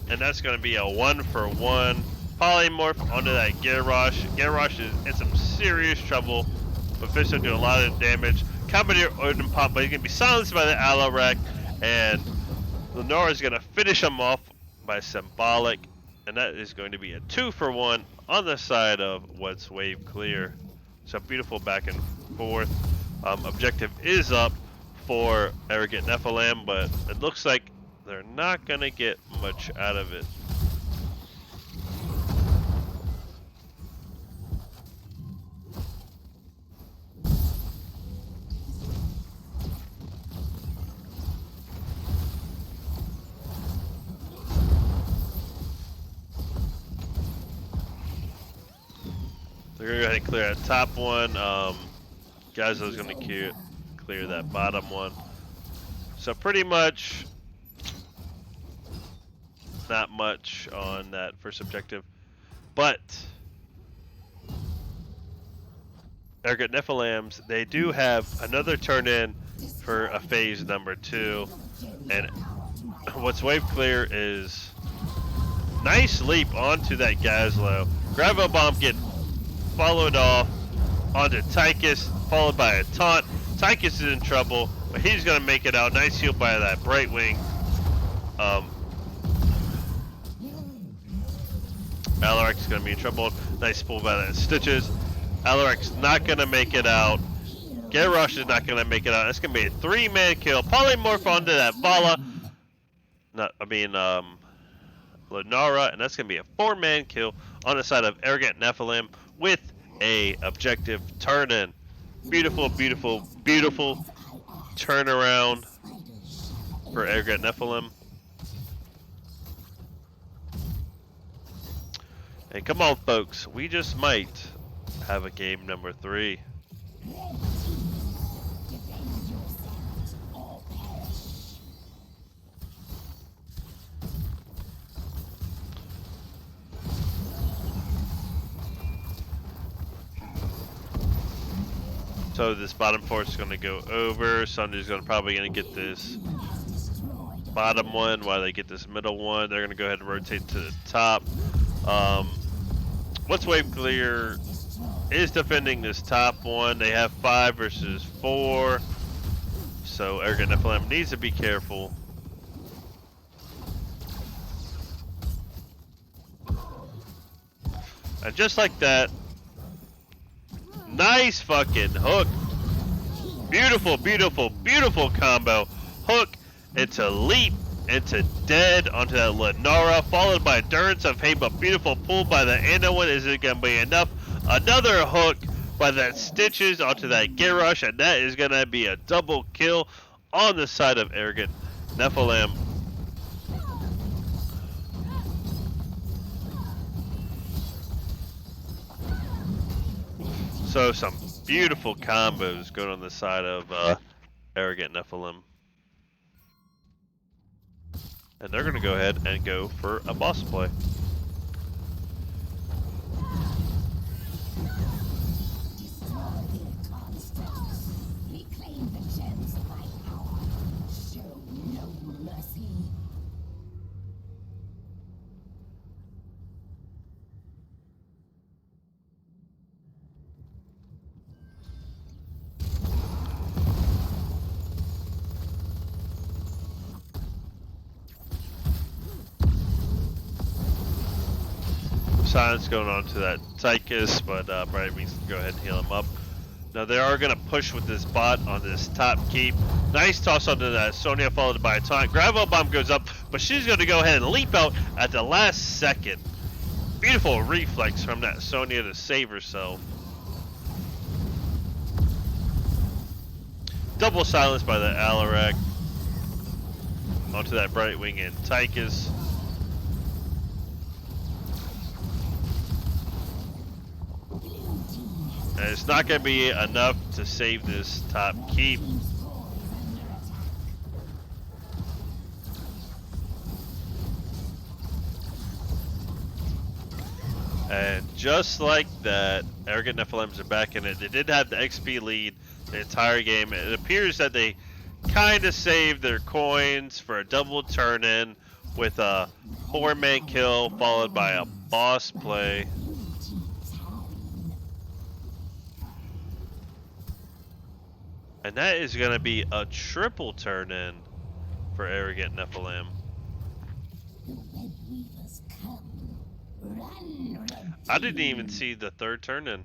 And that's going to be a 1-for-1. Polymorph onto that Garrosh. Garrosh is in some serious trouble. Mephisto doing a lot of damage. Commandeer Odin pop, but he's going to be silenced by the Alarak. And Lenora is going to finish him off by Symbolic. And that is going to be a 2-for-1 on the side of What's Wave Clear. So beautiful back and forth. Objective is up for Arrogant Nephalem, but it looks like they're not going to get much out of it. They're going to go ahead and clear that top one. Gazlo's going to clear that bottom one. So pretty much not much on that first objective. But Arrogant Nephilams, they do have another turn in for a phase number 2. And what's wave clear is nice leap onto that Gazlo. Gravel Bomb get followed off onto Tychus, followed by a taunt. Tychus is in trouble, but he's going to make it out. Nice heal by that Brightwing. Alarak is going to be in trouble. Nice pull by that Stitches. Alarak's not going to make it out. Garrosh is not going to make it out. That's going to be a 3-man kill. Polymorph onto that Vala. Lenara, and that's going to be a 4-man kill on the side of Arrogant Nephalem with a objective turn-in. Beautiful, beautiful, beautiful turnaround for Arrogant Nephalem. And come on, folks, we just might have a game number 3. So this bottom four is going to go over. Sunday's probably going to get this bottom one while they get this middle one. They're going to go ahead and rotate to the top. What's wave clear is defending this top one. They have 5 versus 4. So Arrogant Nephalem needs to be careful. And just like that, nice fucking hook. Beautiful, beautiful, beautiful combo. Hook into leap, into dead, onto that Lenara, followed by Endurance of Hate, but beautiful pull by the Anduin. Is it going to be enough? Another hook by that Stitches onto that Garrosh, and that is going to be a double kill on the side of Arrogant Nephalem. So some beautiful combos going on the side of Arrogant Nephalem. And they're going to go ahead and go for a boss play. Silence going on to that Tychus, but Brightwings can go ahead and heal him up. Now they are going to push with this bot on this top keep. Nice toss onto that Sonya, followed by a taunt. Gravel Bomb goes up, but she's going to go ahead and leap out at the last second. Beautiful reflex from that Sonya to save herself. Double silence by the Alarak onto that Brightwing and Tychus. And it's not going to be enough to save this top keep. And just like that, Arrogant Nephilims are back in it. They did have the XP lead the entire game. It appears that they kind of saved their coins for a double turn-in with a 4-man kill followed by a boss play. And that is going to be a triple turn-in for Arrogant Nephalem. I didn't even see the third turn-in.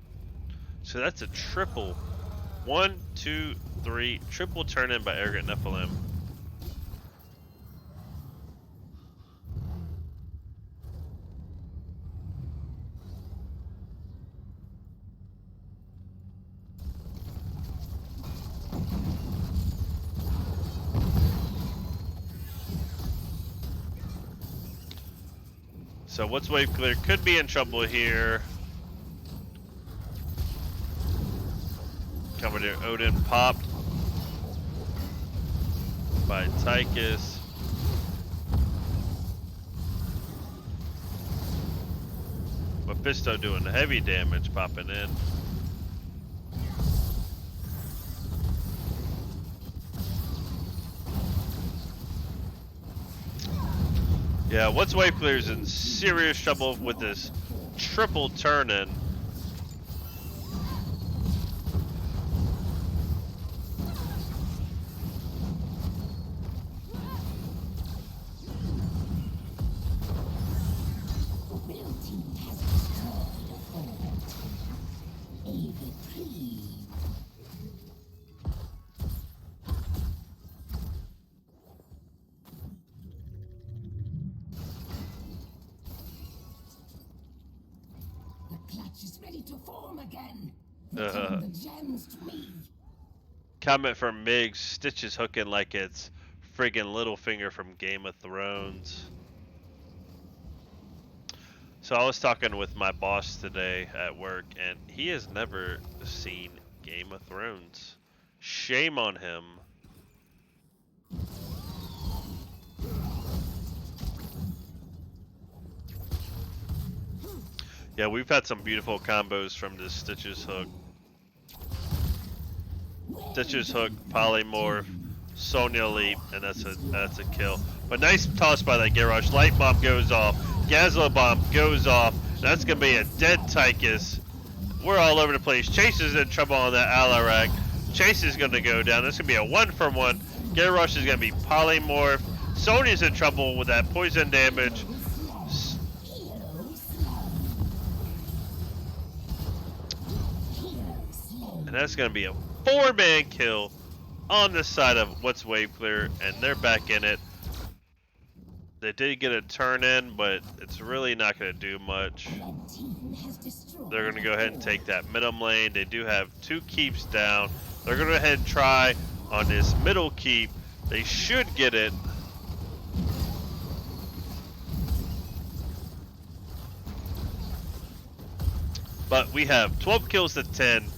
So that's a triple. 1, 2, 3, triple turn-in by Arrogant Nephalem. So what's wave clear could be in trouble here. Coming to Odin popped by Tychus. Mephisto doing heavy damage, popping in. Yeah, once wave clear's in serious trouble with this triple turn-in. Is ready to form again. Return the gems to me. Comment from Migs, Stitch is hooking like it's friggin' Littlefinger from Game of Thrones. So I was talking with my boss today at work, and he has never seen Game of Thrones. Shame on him. Yeah, we've had some beautiful combos from this Stitch's hook. Stitch's hook, polymorph, Sonya leap, and that's a kill. But nice toss by that Garrosh. Light bomb goes off. Gazlo bomb goes off. That's gonna be a dead Tychus. We're all over the place. Chase is in trouble on that Alarak. Chase is gonna go down. This is gonna be a 1-for-1. Garrosh is gonna be polymorph. Sonya's in trouble with that poison damage. And that's going to be a 4-man kill on the side of what's wave clear, and they're back in it. They did get a turn in, but it's really not going to do much. They're going to go ahead and take that middle lane. They do have 2 keeps down. They're going to go ahead and try on this middle keep. They should get it. But we have 12 kills to 10.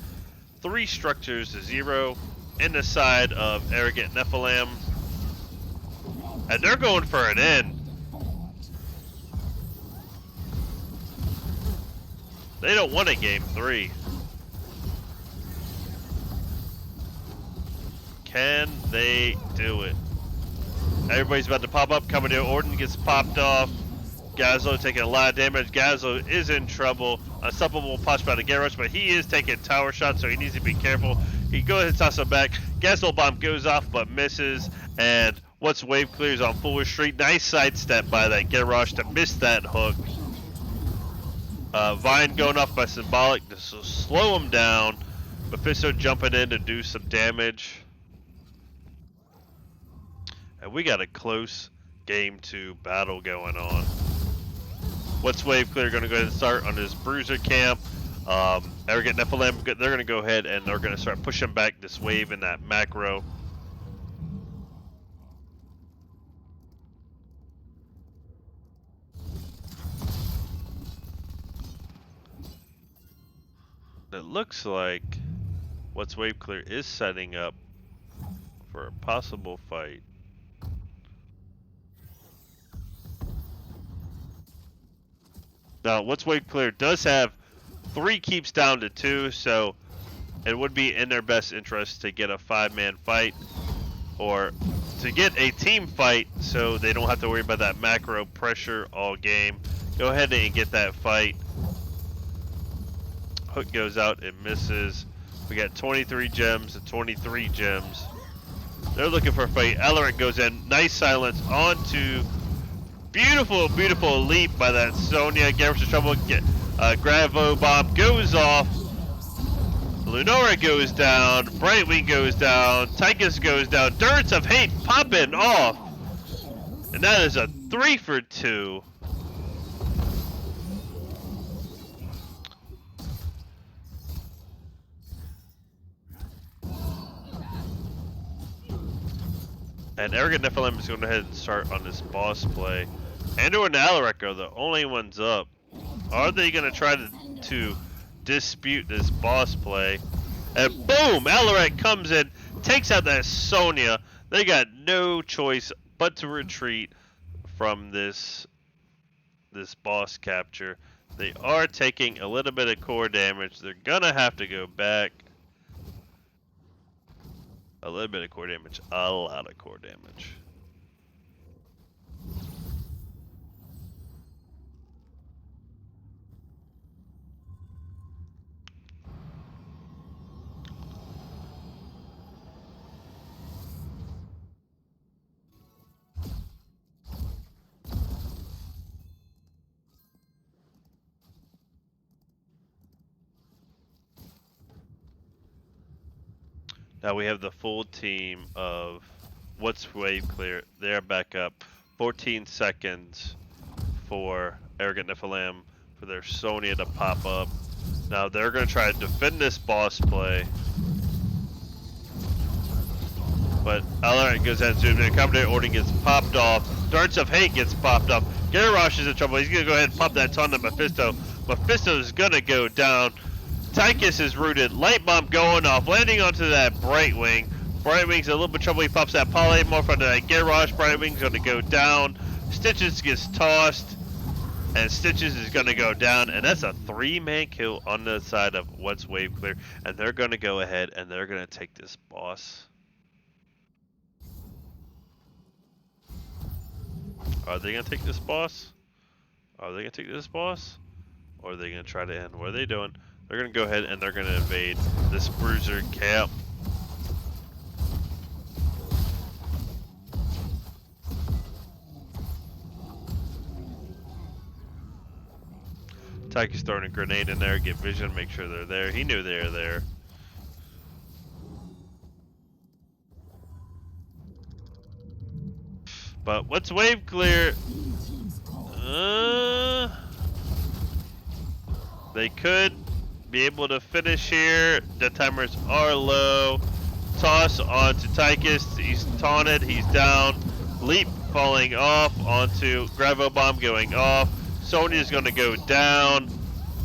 3 structures to 0 in the side of Arrogant Nephalem. And they're going for an end. They don't want a game 3. Can they do it? Everybody's about to pop up. Coming to Orton gets popped off. Gazlo taking a lot of damage. Gazlo is in trouble. Unstoppable punch by the Garrosh, but he is taking tower shots, so he needs to be careful. He goes ahead and toss him back. Gazlo bomb goes off, but misses. And once wave clears on Foolish Street, nice sidestep by that Garrosh to miss that hook. Vine going off by Symbolic to slow him down. Mephisto jumping in to do some damage. And we got a close game 2 battle going on. What's wave clear going to go ahead and start on this bruiser camp. Arrogant Nephalem, they're going to go ahead and they're going to start pushing back this wave in that macro. It looks like what's wave clear is setting up for a possible fight. Now, what's wave clear does have 3 keeps down to 2, so it would be in their best interest to get a 5-man fight or to get a team fight so they don't have to worry about that macro pressure all game. Go ahead and get that fight. Hook goes out, it misses. We got 23 gems and 23 gems. They're looking for a fight. Alaric goes in, nice silence onto beautiful, beautiful leap by that Sonya. Garrosh in trouble. Gravo bomb goes off. Lunora goes down. Brightwing goes down. Tychus goes down. Dirts of Hate popping off. And that is a 3 for 2. And Arrogant Nephalem is going to go ahead and start on this boss play. Andrew and Alaric are the only ones up. Are they going to try to dispute this boss play? And boom! Alaric comes in, takes out that Sonya. They got no choice but to retreat from this boss capture. They are taking a little bit of core damage. They're gonna have to go back. A little bit of core damage. A lot of core damage. Now we have the full team of What's Wave Clear. They're back up. 14 seconds for Arrogant Nephalem for their Sonya to pop up. Now they're going to try to defend this boss play. But Alaric goes ahead and zooms in. Accommodator Order gets popped off. Darts of Hate gets popped off. Garrosh is in trouble. He's going to go ahead and pop that ton to Mephisto. Mephisto is going to go down. Tychus is rooted. Light bomb going off, landing onto that Brightwing. Brightwing's in a little bit of trouble. He pops that polymorph onto that Garrosh. Brightwing's going to go down. Stitches gets tossed. And Stitches is going to go down. And that's a 3-man kill on the side of What's Wave Clear. And they're going to go ahead and they're going to take this boss. Are they going to take this boss? Are they going to take this boss? Or are they going to try to end? What are they doing? They're going to go ahead and they're going to invade this bruiser camp. Tyke's throwing a grenade in there, get vision, make sure they're there. He knew they were there. But what's wave clear? They could be able to finish here. The timers are low. Toss onto Tychus. He's taunted. He's down. Leap falling off onto Gravo Bomb going off. Sonya's going to go down.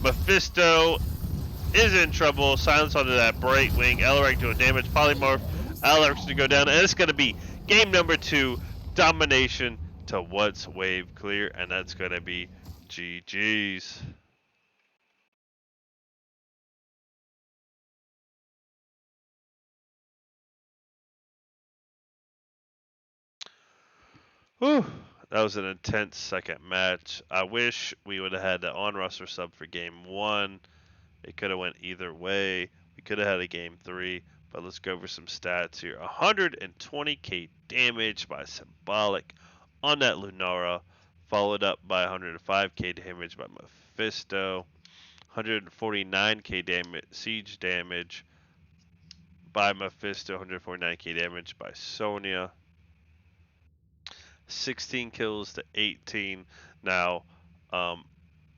Mephisto is in trouble. Silence onto that Brightwing. Alaric doing damage. Polymorph. Alaric's to go down. And it's going to be game number 2. Domination to What's Wave Clear. And that's going to be GG's. Whew. That was an intense second match. I wish we would have had the on-roster sub for game 1. It could have went either way. We could have had a game 3. But let's go over some stats here. 120k damage by Symbolic on that Lunara. Followed up by 105k damage by Mephisto. 149k damage, siege damage by Mephisto. 149k damage by Sonya. 16 kills to 18. Now,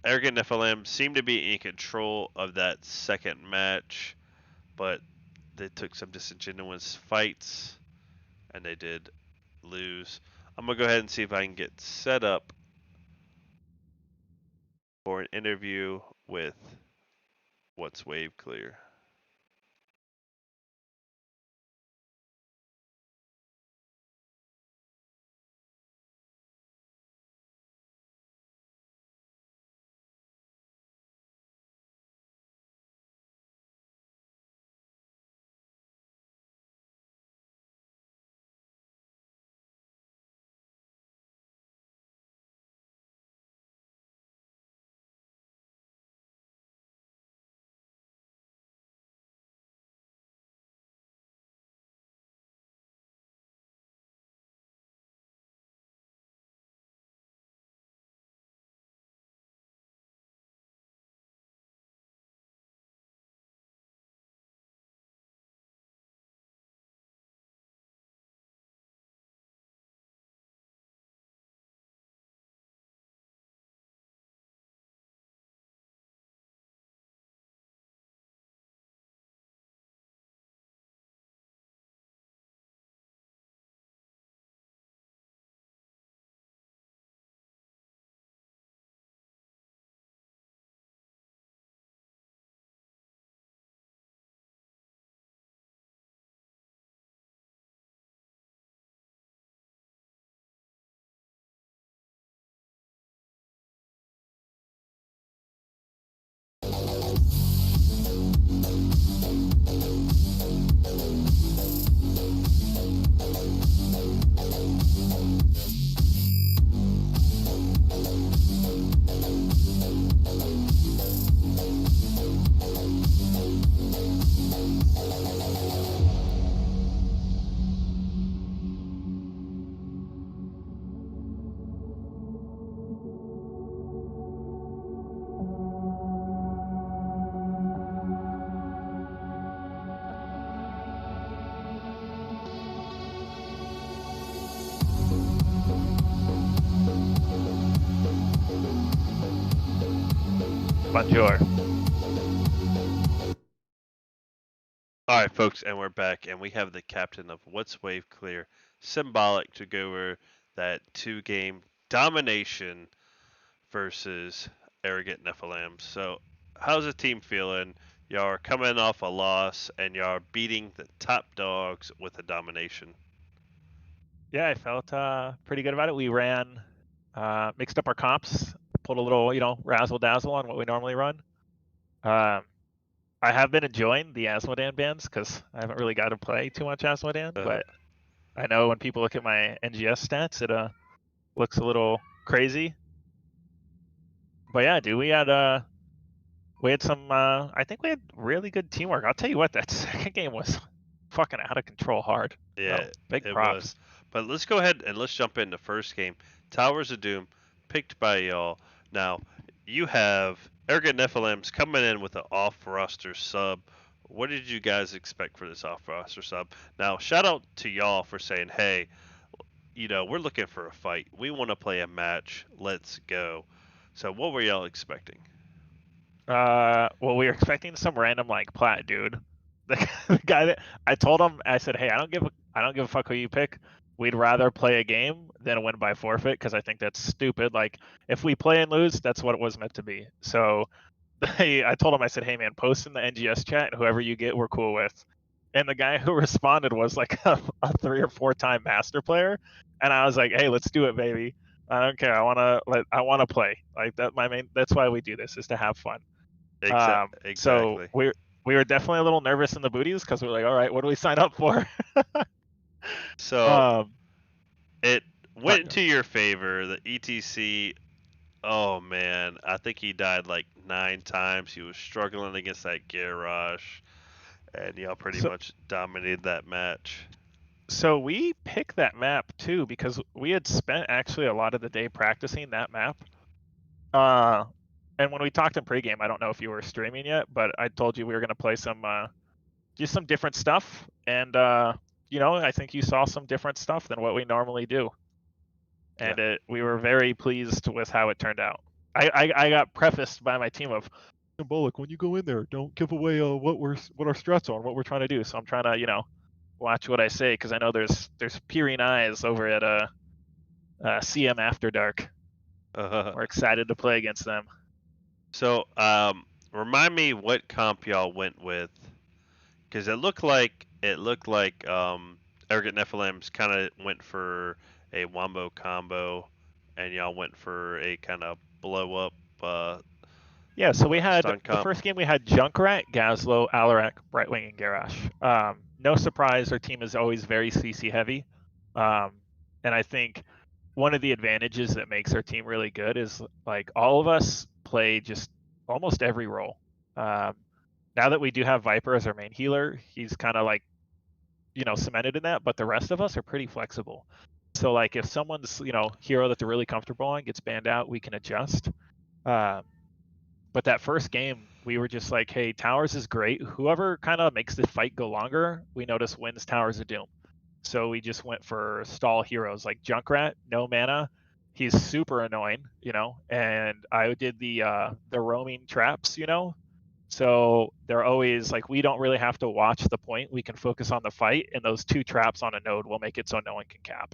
Arrogant Nephalem seemed to be in control of that second match, but they took some disingenuous fights, and they did lose. I'm going to go ahead and see if I can get set up for an interview with What's Wave Clear. Bonjour. All right, folks, and we're back, and we have the captain of What's Wave Clear, Symbolic, to go over that two-game domination versus Arrogant Nephalem. So, how's the team feeling? Y'all are coming off a loss, and y'all are beating the top dogs with a domination. Yeah, I felt pretty good about it. We ran, mixed up our comps, pulled a little, razzle dazzle on what we normally run. Um, I have been enjoying the Asmodan bans because I haven't really got to play too much Asmodan, Uh, but I know when people look at my NGS stats, it looks a little crazy. But yeah, dude, we had some. I think we had really good teamwork. I'll tell you what, that second game was fucking out of control hard. yeah, So big it was. props. But let's go ahead and let's jump into first game. Towers of Doom, picked by y'all. Now, you have Arrogant Nephilims coming in with an off-roster sub. What did you guys expect for this off-roster sub? Now, shout out to y'all for saying, hey, we're looking for a fight. We want to play a match. Let's go. So, what were y'all expecting? Well, we were expecting some random like plat dude. The guy that I told him, I said, "Hey, I don't give a fuck who you pick. We'd rather play a game than win by forfeit because I think that's stupid. Like, if we play and lose, that's what it was meant to be." So, I told him, I said, "Hey, man, post in the NGS chat, and whoever you get, we're cool with." And the guy who responded was like a 3 or 4 time master player, and I was like, "Hey, let's do it, baby. I don't care. I want to play. Like that. That's why we do this is to have fun." So Exactly. we were definitely a little nervous in the booties because we are like, all right, what do we sign up for? So, um, it but went into your favor. The ETC. Oh man, I think he died like 9 times. He was struggling against that garage, and y'all pretty so much dominated that match. so we picked that map too because we had spent actually a lot of the day practicing that map. Uh, and when we talked in pregame, I don't know if you were streaming yet, but I told you we were gonna play some just some different stuff, and I think you saw some different stuff than what we normally do. Yeah. And we were very pleased with how it turned out. I got prefaced by my team of symbolic when you go in there, don't give away what our strats are and what we're trying to do. So I'm trying to watch what I say because I know there's peering eyes over at CM After Dark. Uh, We're excited to play against them. so, remind me what comp y'all went with, because it looked like Arrogant Nephilims kind of went for a wombo combo, and y'all went for a kind of blow up Yeah, so we had stun the comp. first game we had Junkrat, Gazlo, Alarak, Brightwing, and Garrosh. No surprise, our team is always very CC heavy. And I think one of the advantages that makes our team really good is like all of us play just almost every role. Um, now that we do have Viper as our main healer, he's kind of like, cemented in that, but the rest of us are pretty flexible. So like if someone's, hero that they're really comfortable on gets banned out, we can adjust. Um, but that first game, we were just like, hey, Towers is great. Whoever kind of makes the fight go longer, we notice wins Towers of Doom. So we just went for stall heroes like Junkrat, no mana. He's super annoying, and I did the roaming traps, So they're always like we don't really have to watch the point. We can focus on the fight, and those 2 traps on a node will make it so no one can cap.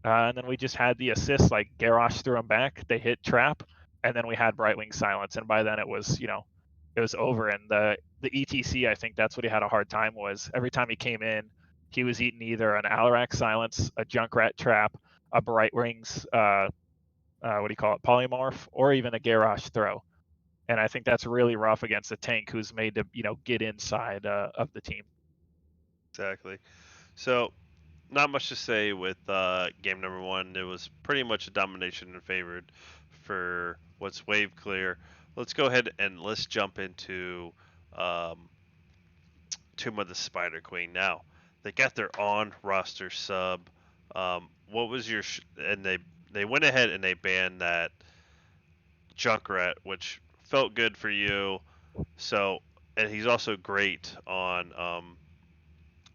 And then we just had the assist, like Garrosh threw them back, they hit trap, and then we had Brightwing silence, and by then it was, it was over. And the ETC, I think that's what he had a hard time was every time he came in, he was eating either an Alarak silence, a Junkrat trap, a Brightwing's what do you call it, polymorph, or even a Garrosh throw. And I think that's really rough against a tank who's made to, get inside of the team. Exactly. So, not much to say with game number one. It was pretty much a domination and favored for what's wave clear. Let's go ahead and let's jump into um, Tomb of the Spider Queen. Now, they got their on roster sub. What was your and they went ahead and they banned that Junkrat, which felt good for you. So, and he's also great on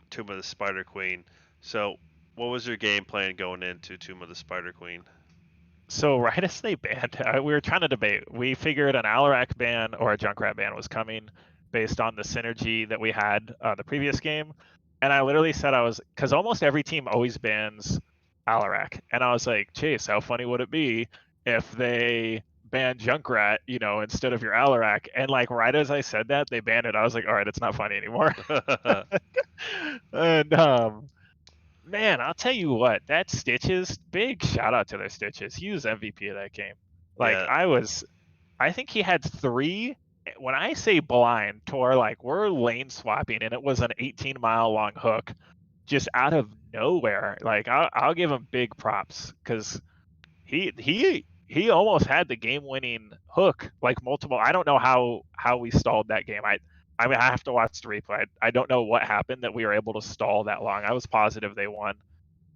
Tomb of the Spider Queen. So, what was your game plan going into Tomb of the Spider Queen? So right as they banned, we were trying to debate. We figured an Alarak ban or a Junkrat ban was coming based on the synergy that we had the previous game, and I literally said I was because almost every team always bans Alarak, and I was like, Chase, how funny would it be if they ban Junkrat, instead of your Alarak? And like right as I said that, they banned it. I was like, all right, it's not funny anymore. And man, I'll tell you what, that Stitches, big shout out to their Stitches. He was MVP of that game. Like Yeah, I think he had three. When I say blind, to where like we're lane swapping and it was an 18-mile long hook, just out of nowhere. Like I'll give him big props because he almost had the game winning hook like multiple. I don't know how we stalled that game. I mean I have to watch the replay. I don't know what happened that we were able to stall that long. I was positive they won.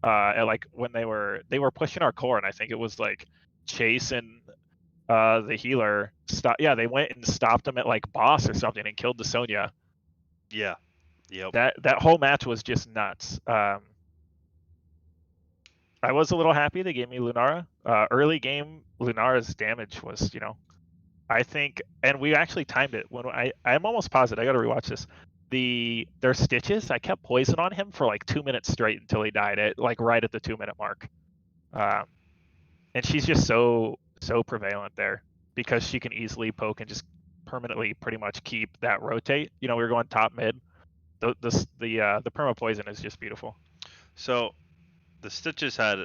And like when they were pushing our core, and I think it was like Chase and the healer stop. Yeah, they went and stopped him at like boss or something and killed the Sonya. yeah, yep. That whole match was just nuts. I was a little happy they gave me Lunara. Early game, Lunara's damage was, I think, and we actually timed it when I'm almost positive. I got to rewatch this. Their stitches, I kept poison on him for like 2 minutes straight until he died at like right at the 2 minute mark. Um, and she's just so prevalent there because she can easily poke and just permanently pretty much keep that rotate. We were going top mid. The perma poison is just beautiful. So the Stitches had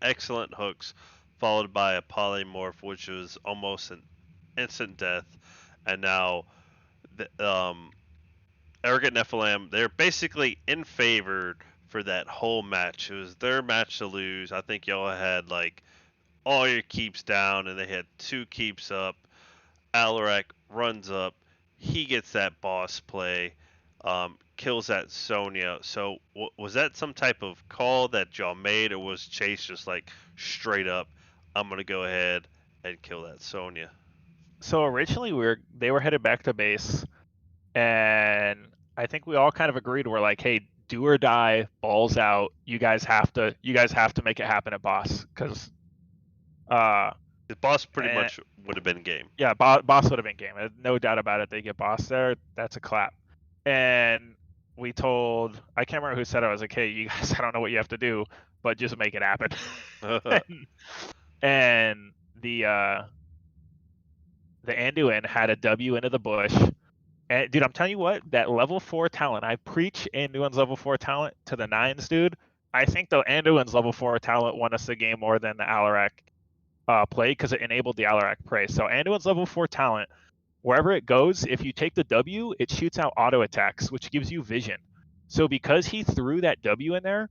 excellent hooks, followed by a polymorph, which was almost an instant death, and now the Arrogant Nephalem, they're basically in favor for that whole match. It was their match to lose. I think y'all had like all your keeps down, and they had two keeps up. Alarak runs up, he gets that boss play, kills that Sonya. So was that some type of call that y'all made, or was Chase just like straight up, I'm gonna go ahead and kill that Sonya? So originally they were headed back to base, and I think we all kind of agreed. We're like, hey, do or die, balls out. You guys have to make it happen at boss because uh The boss pretty and much would have been game. yeah, boss would have been game. No doubt about it. They get boss there. That's a clap. And we told, I can't remember who said it. I was like, hey, you guys, I don't know what you have to do, but just make it happen. and the Anduin had a W into the bush. And dude, I'm telling you what, that level 4 talent, I preach Anduin's level 4 talent to the nines, dude. I think the Anduin's level 4 talent won us the game more than the Alarak play because it enabled the Alarak prey. So Anduin's level 4 talent, wherever it goes, if you take the W, it shoots out auto attacks, which gives you vision. So because he threw that W in there,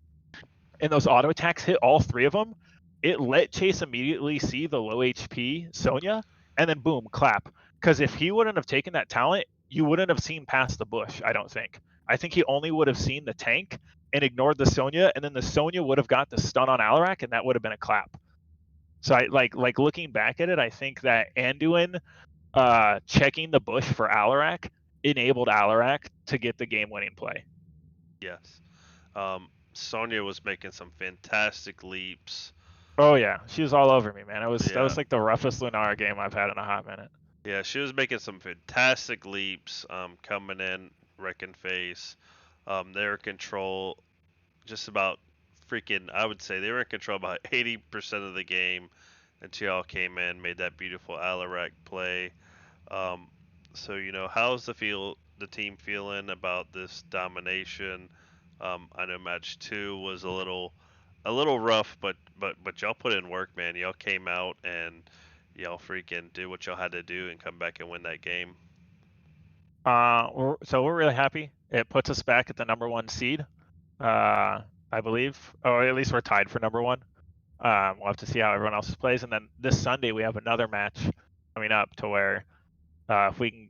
and those auto attacks hit all three of them, it let Chase immediately see the low HP Sonya, and then boom, clap. Because if he wouldn't have taken that talent, you wouldn't have seen past the bush, I don't think. I think he only would have seen the tank and ignored the Sonya, and then the Sonya would have got the stun on Alarak, and that would have been a clap. So I like looking back at it, I think that Anduin checking the bush for Alarak enabled Alarak to get the game-winning play. Yes. Sonya was making some fantastic leaps. Oh yeah, she was all over me, man. That Yeah. was like the roughest Lunara game I've had in a hot minute. Yeah, she was making some fantastic leaps, coming in, wrecking face. They were in control just about freaking, I would say they were in control about 80% of the game until y'all came in, made that beautiful Alarak play. Um, so, how's the team feeling about this domination? I know match two was a little rough, but y'all put in work, man. Y'all came out and y'all freaking did what y'all had to do and come back and win that game. So we're really happy. It puts us back at the number 1 seed, I believe, or at least we're tied for number 1. We'll have to see how everyone else plays, and then this Sunday we have another match coming up to where if we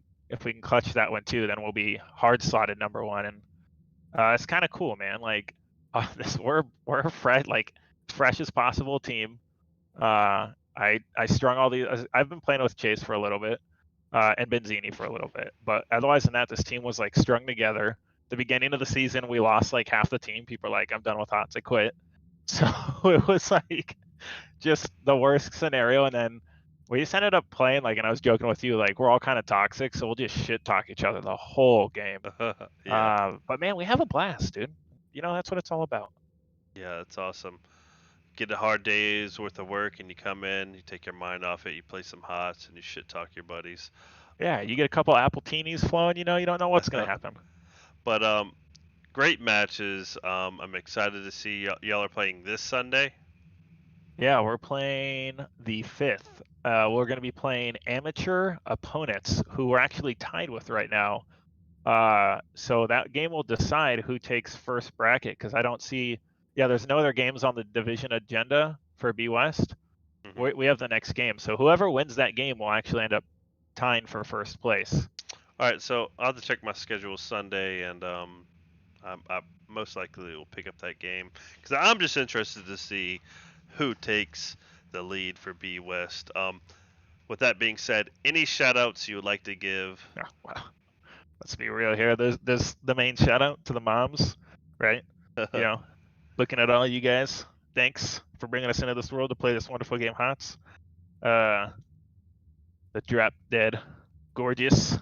can clutch that one too, then we'll be hard slotted number 1, and it's kind of cool, man. Like we're a fresh as possible team. I strung all these. I've been playing with Chase for a little bit, and Benzini for a little bit, but otherwise than that, this team was like strung together. The beginning of the season, we lost like half the team. People are like, "I'm done with HOTS, I quit." So it was like just the worst scenario. And then we just ended up playing like, and I was joking with you, like we're all kind of toxic, so we'll just shit talk each other the whole game. Yeah, But man, we have a blast, dude. You know, that's what it's all about. yeah, that's awesome. Get a hard day's worth of work, and you come in, you take your mind off it, you play some hots, and you shit talk your buddies. Yeah, you get a couple apple teenies flowing, you know, you don't know what's gonna happen. But great matches. I'm excited to see y'all are playing this Sunday. Yeah, we're playing the 5th. We're going to be playing amateur opponents who we're actually tied with right now. So that game will decide who takes first bracket because I don't see. Yeah, there's no other games on the division agenda for B West. Hmm. We have the next game. So whoever wins that game will actually end up tying for first place. All right, so I'll have to check my schedule Sunday, and I most likely will pick up that game because I'm just interested to see who takes the lead for B West. With that being said, any shout outs you would like to give? Oh, wow. Let's be real here. There's the main shout out to the moms, right? You know, looking at all you guys. Thanks for bringing us into this world to play this wonderful game, Hots. Uh, the drop dead, gorgeous,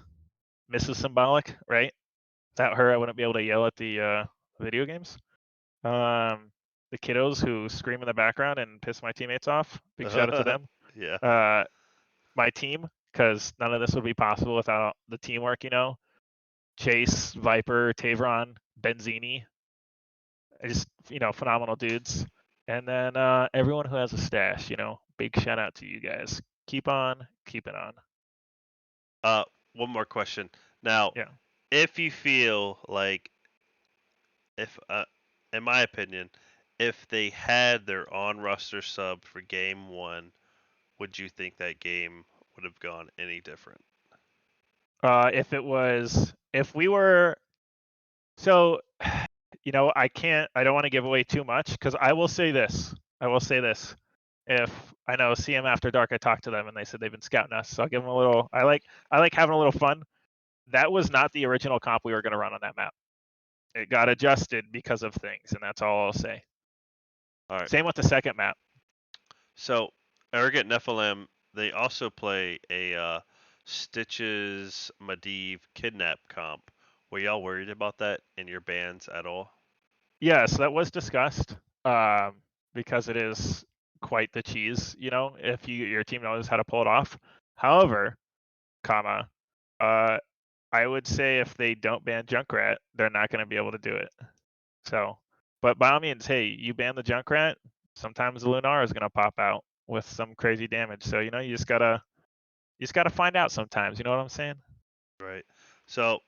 Mrs. Symbolic, right? Without her, I wouldn't be able to yell at the video games. The kiddos who scream in the background and piss my teammates off. Big shout out to them. Yeah. Uh, my team, because none of this would be possible without the teamwork. You know, Chase, Viper, Tavron, Benzini, just phenomenal dudes. And then everyone who has a stash. You know, big shout out to you guys. Keep on keeping on. Uh, one more question. Now, Yeah. if you feel like, if in my opinion, if they had their on roster sub for game one, would you think that game would have gone any different? If we were, so, I don't want to give away too much because I will say this. I will say this. If I know CM After Dark, I talked to them and they said they've been scouting us, so I'll give them a little. I like having a little fun. That was not the original comp we were going to run on that map. It got adjusted because of things, and that's all I'll say. All right. Same with the second map. So, Arrogant Nephalem, they also play a Stitches Medivh kidnap comp. Were y'all worried about that in your bands at all? Yes, that was discussed because it is quite the cheese. If your team knows how to pull it off. However, comma, uh, I would say if they don't ban Junkrat, they're not going to be able to do it. So, but by all means, hey, you ban the Junkrat, sometimes the Lunar is going to pop out with some crazy damage. So you just gotta find out sometimes. You know what I'm saying? Right. So,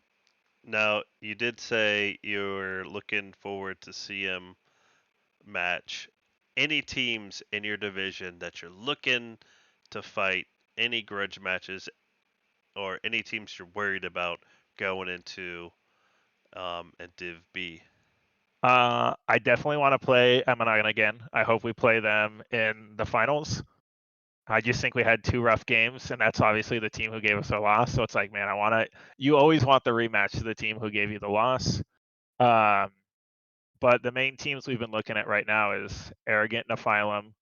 now you did say you're looking forward to CM match. Any teams in your division that you're looking to fight, any grudge matches, or any teams you're worried about going into at Div B? I definitely want to play Emanon again. I hope we play them in the finals. I just think we had two rough games, and that's obviously the team who gave us a loss. So it's like, man, I want to. You always want the rematch to the team who gave you the loss. Um, but the main teams we've been looking at right now is Arrogant Nephalem,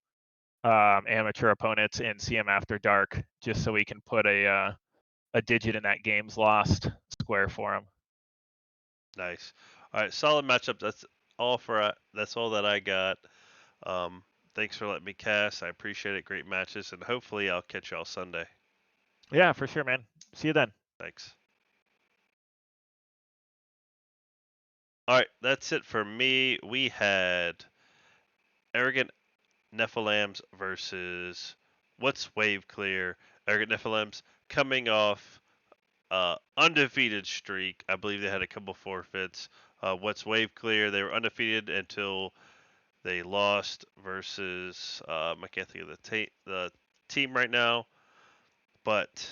amateur opponents, and CM After Dark, just so we can put a digit in that game's lost square for them. Nice. All right, solid matchup. That's all that I got. Um, Thanks for letting me cast. I appreciate it. Great matches, and hopefully I'll catch y'all Sunday. Yeah, for sure, man. See you then. Thanks. All right, that's it for me. We had Arrogant Nephilims versus What's Wave Clear. Arrogant Nephilims coming off undefeated streak. I believe they had a couple forfeits. What's Wave Clear? They were undefeated until they lost versus I can't think of the team right now, but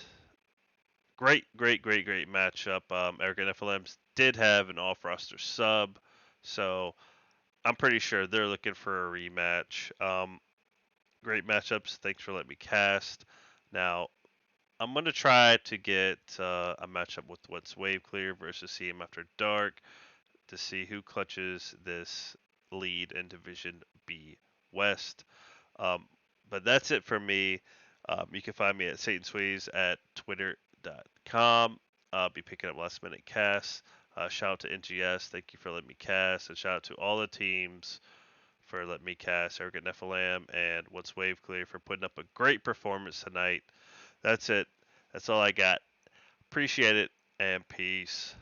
great matchup. Arrogant Nephilims did have an off roster sub, so I'm pretty sure they're looking for a rematch. Great matchups. Thanks for letting me cast. Now, I'm going to try to get a matchup with What's Wave Clear versus CM After Dark to see who clutches this lead in Division B West. Um, but that's it for me. You can find me at Satan Sweeze at twitter.com. I'll be picking up last minute casts. Shout out to NGS. Thank you for letting me cast. And shout out to all the teams for letting me cast. Arrogant Nephalem and What's Wave Clear for putting up a great performance tonight. That's it. That's all I got. Appreciate it and peace.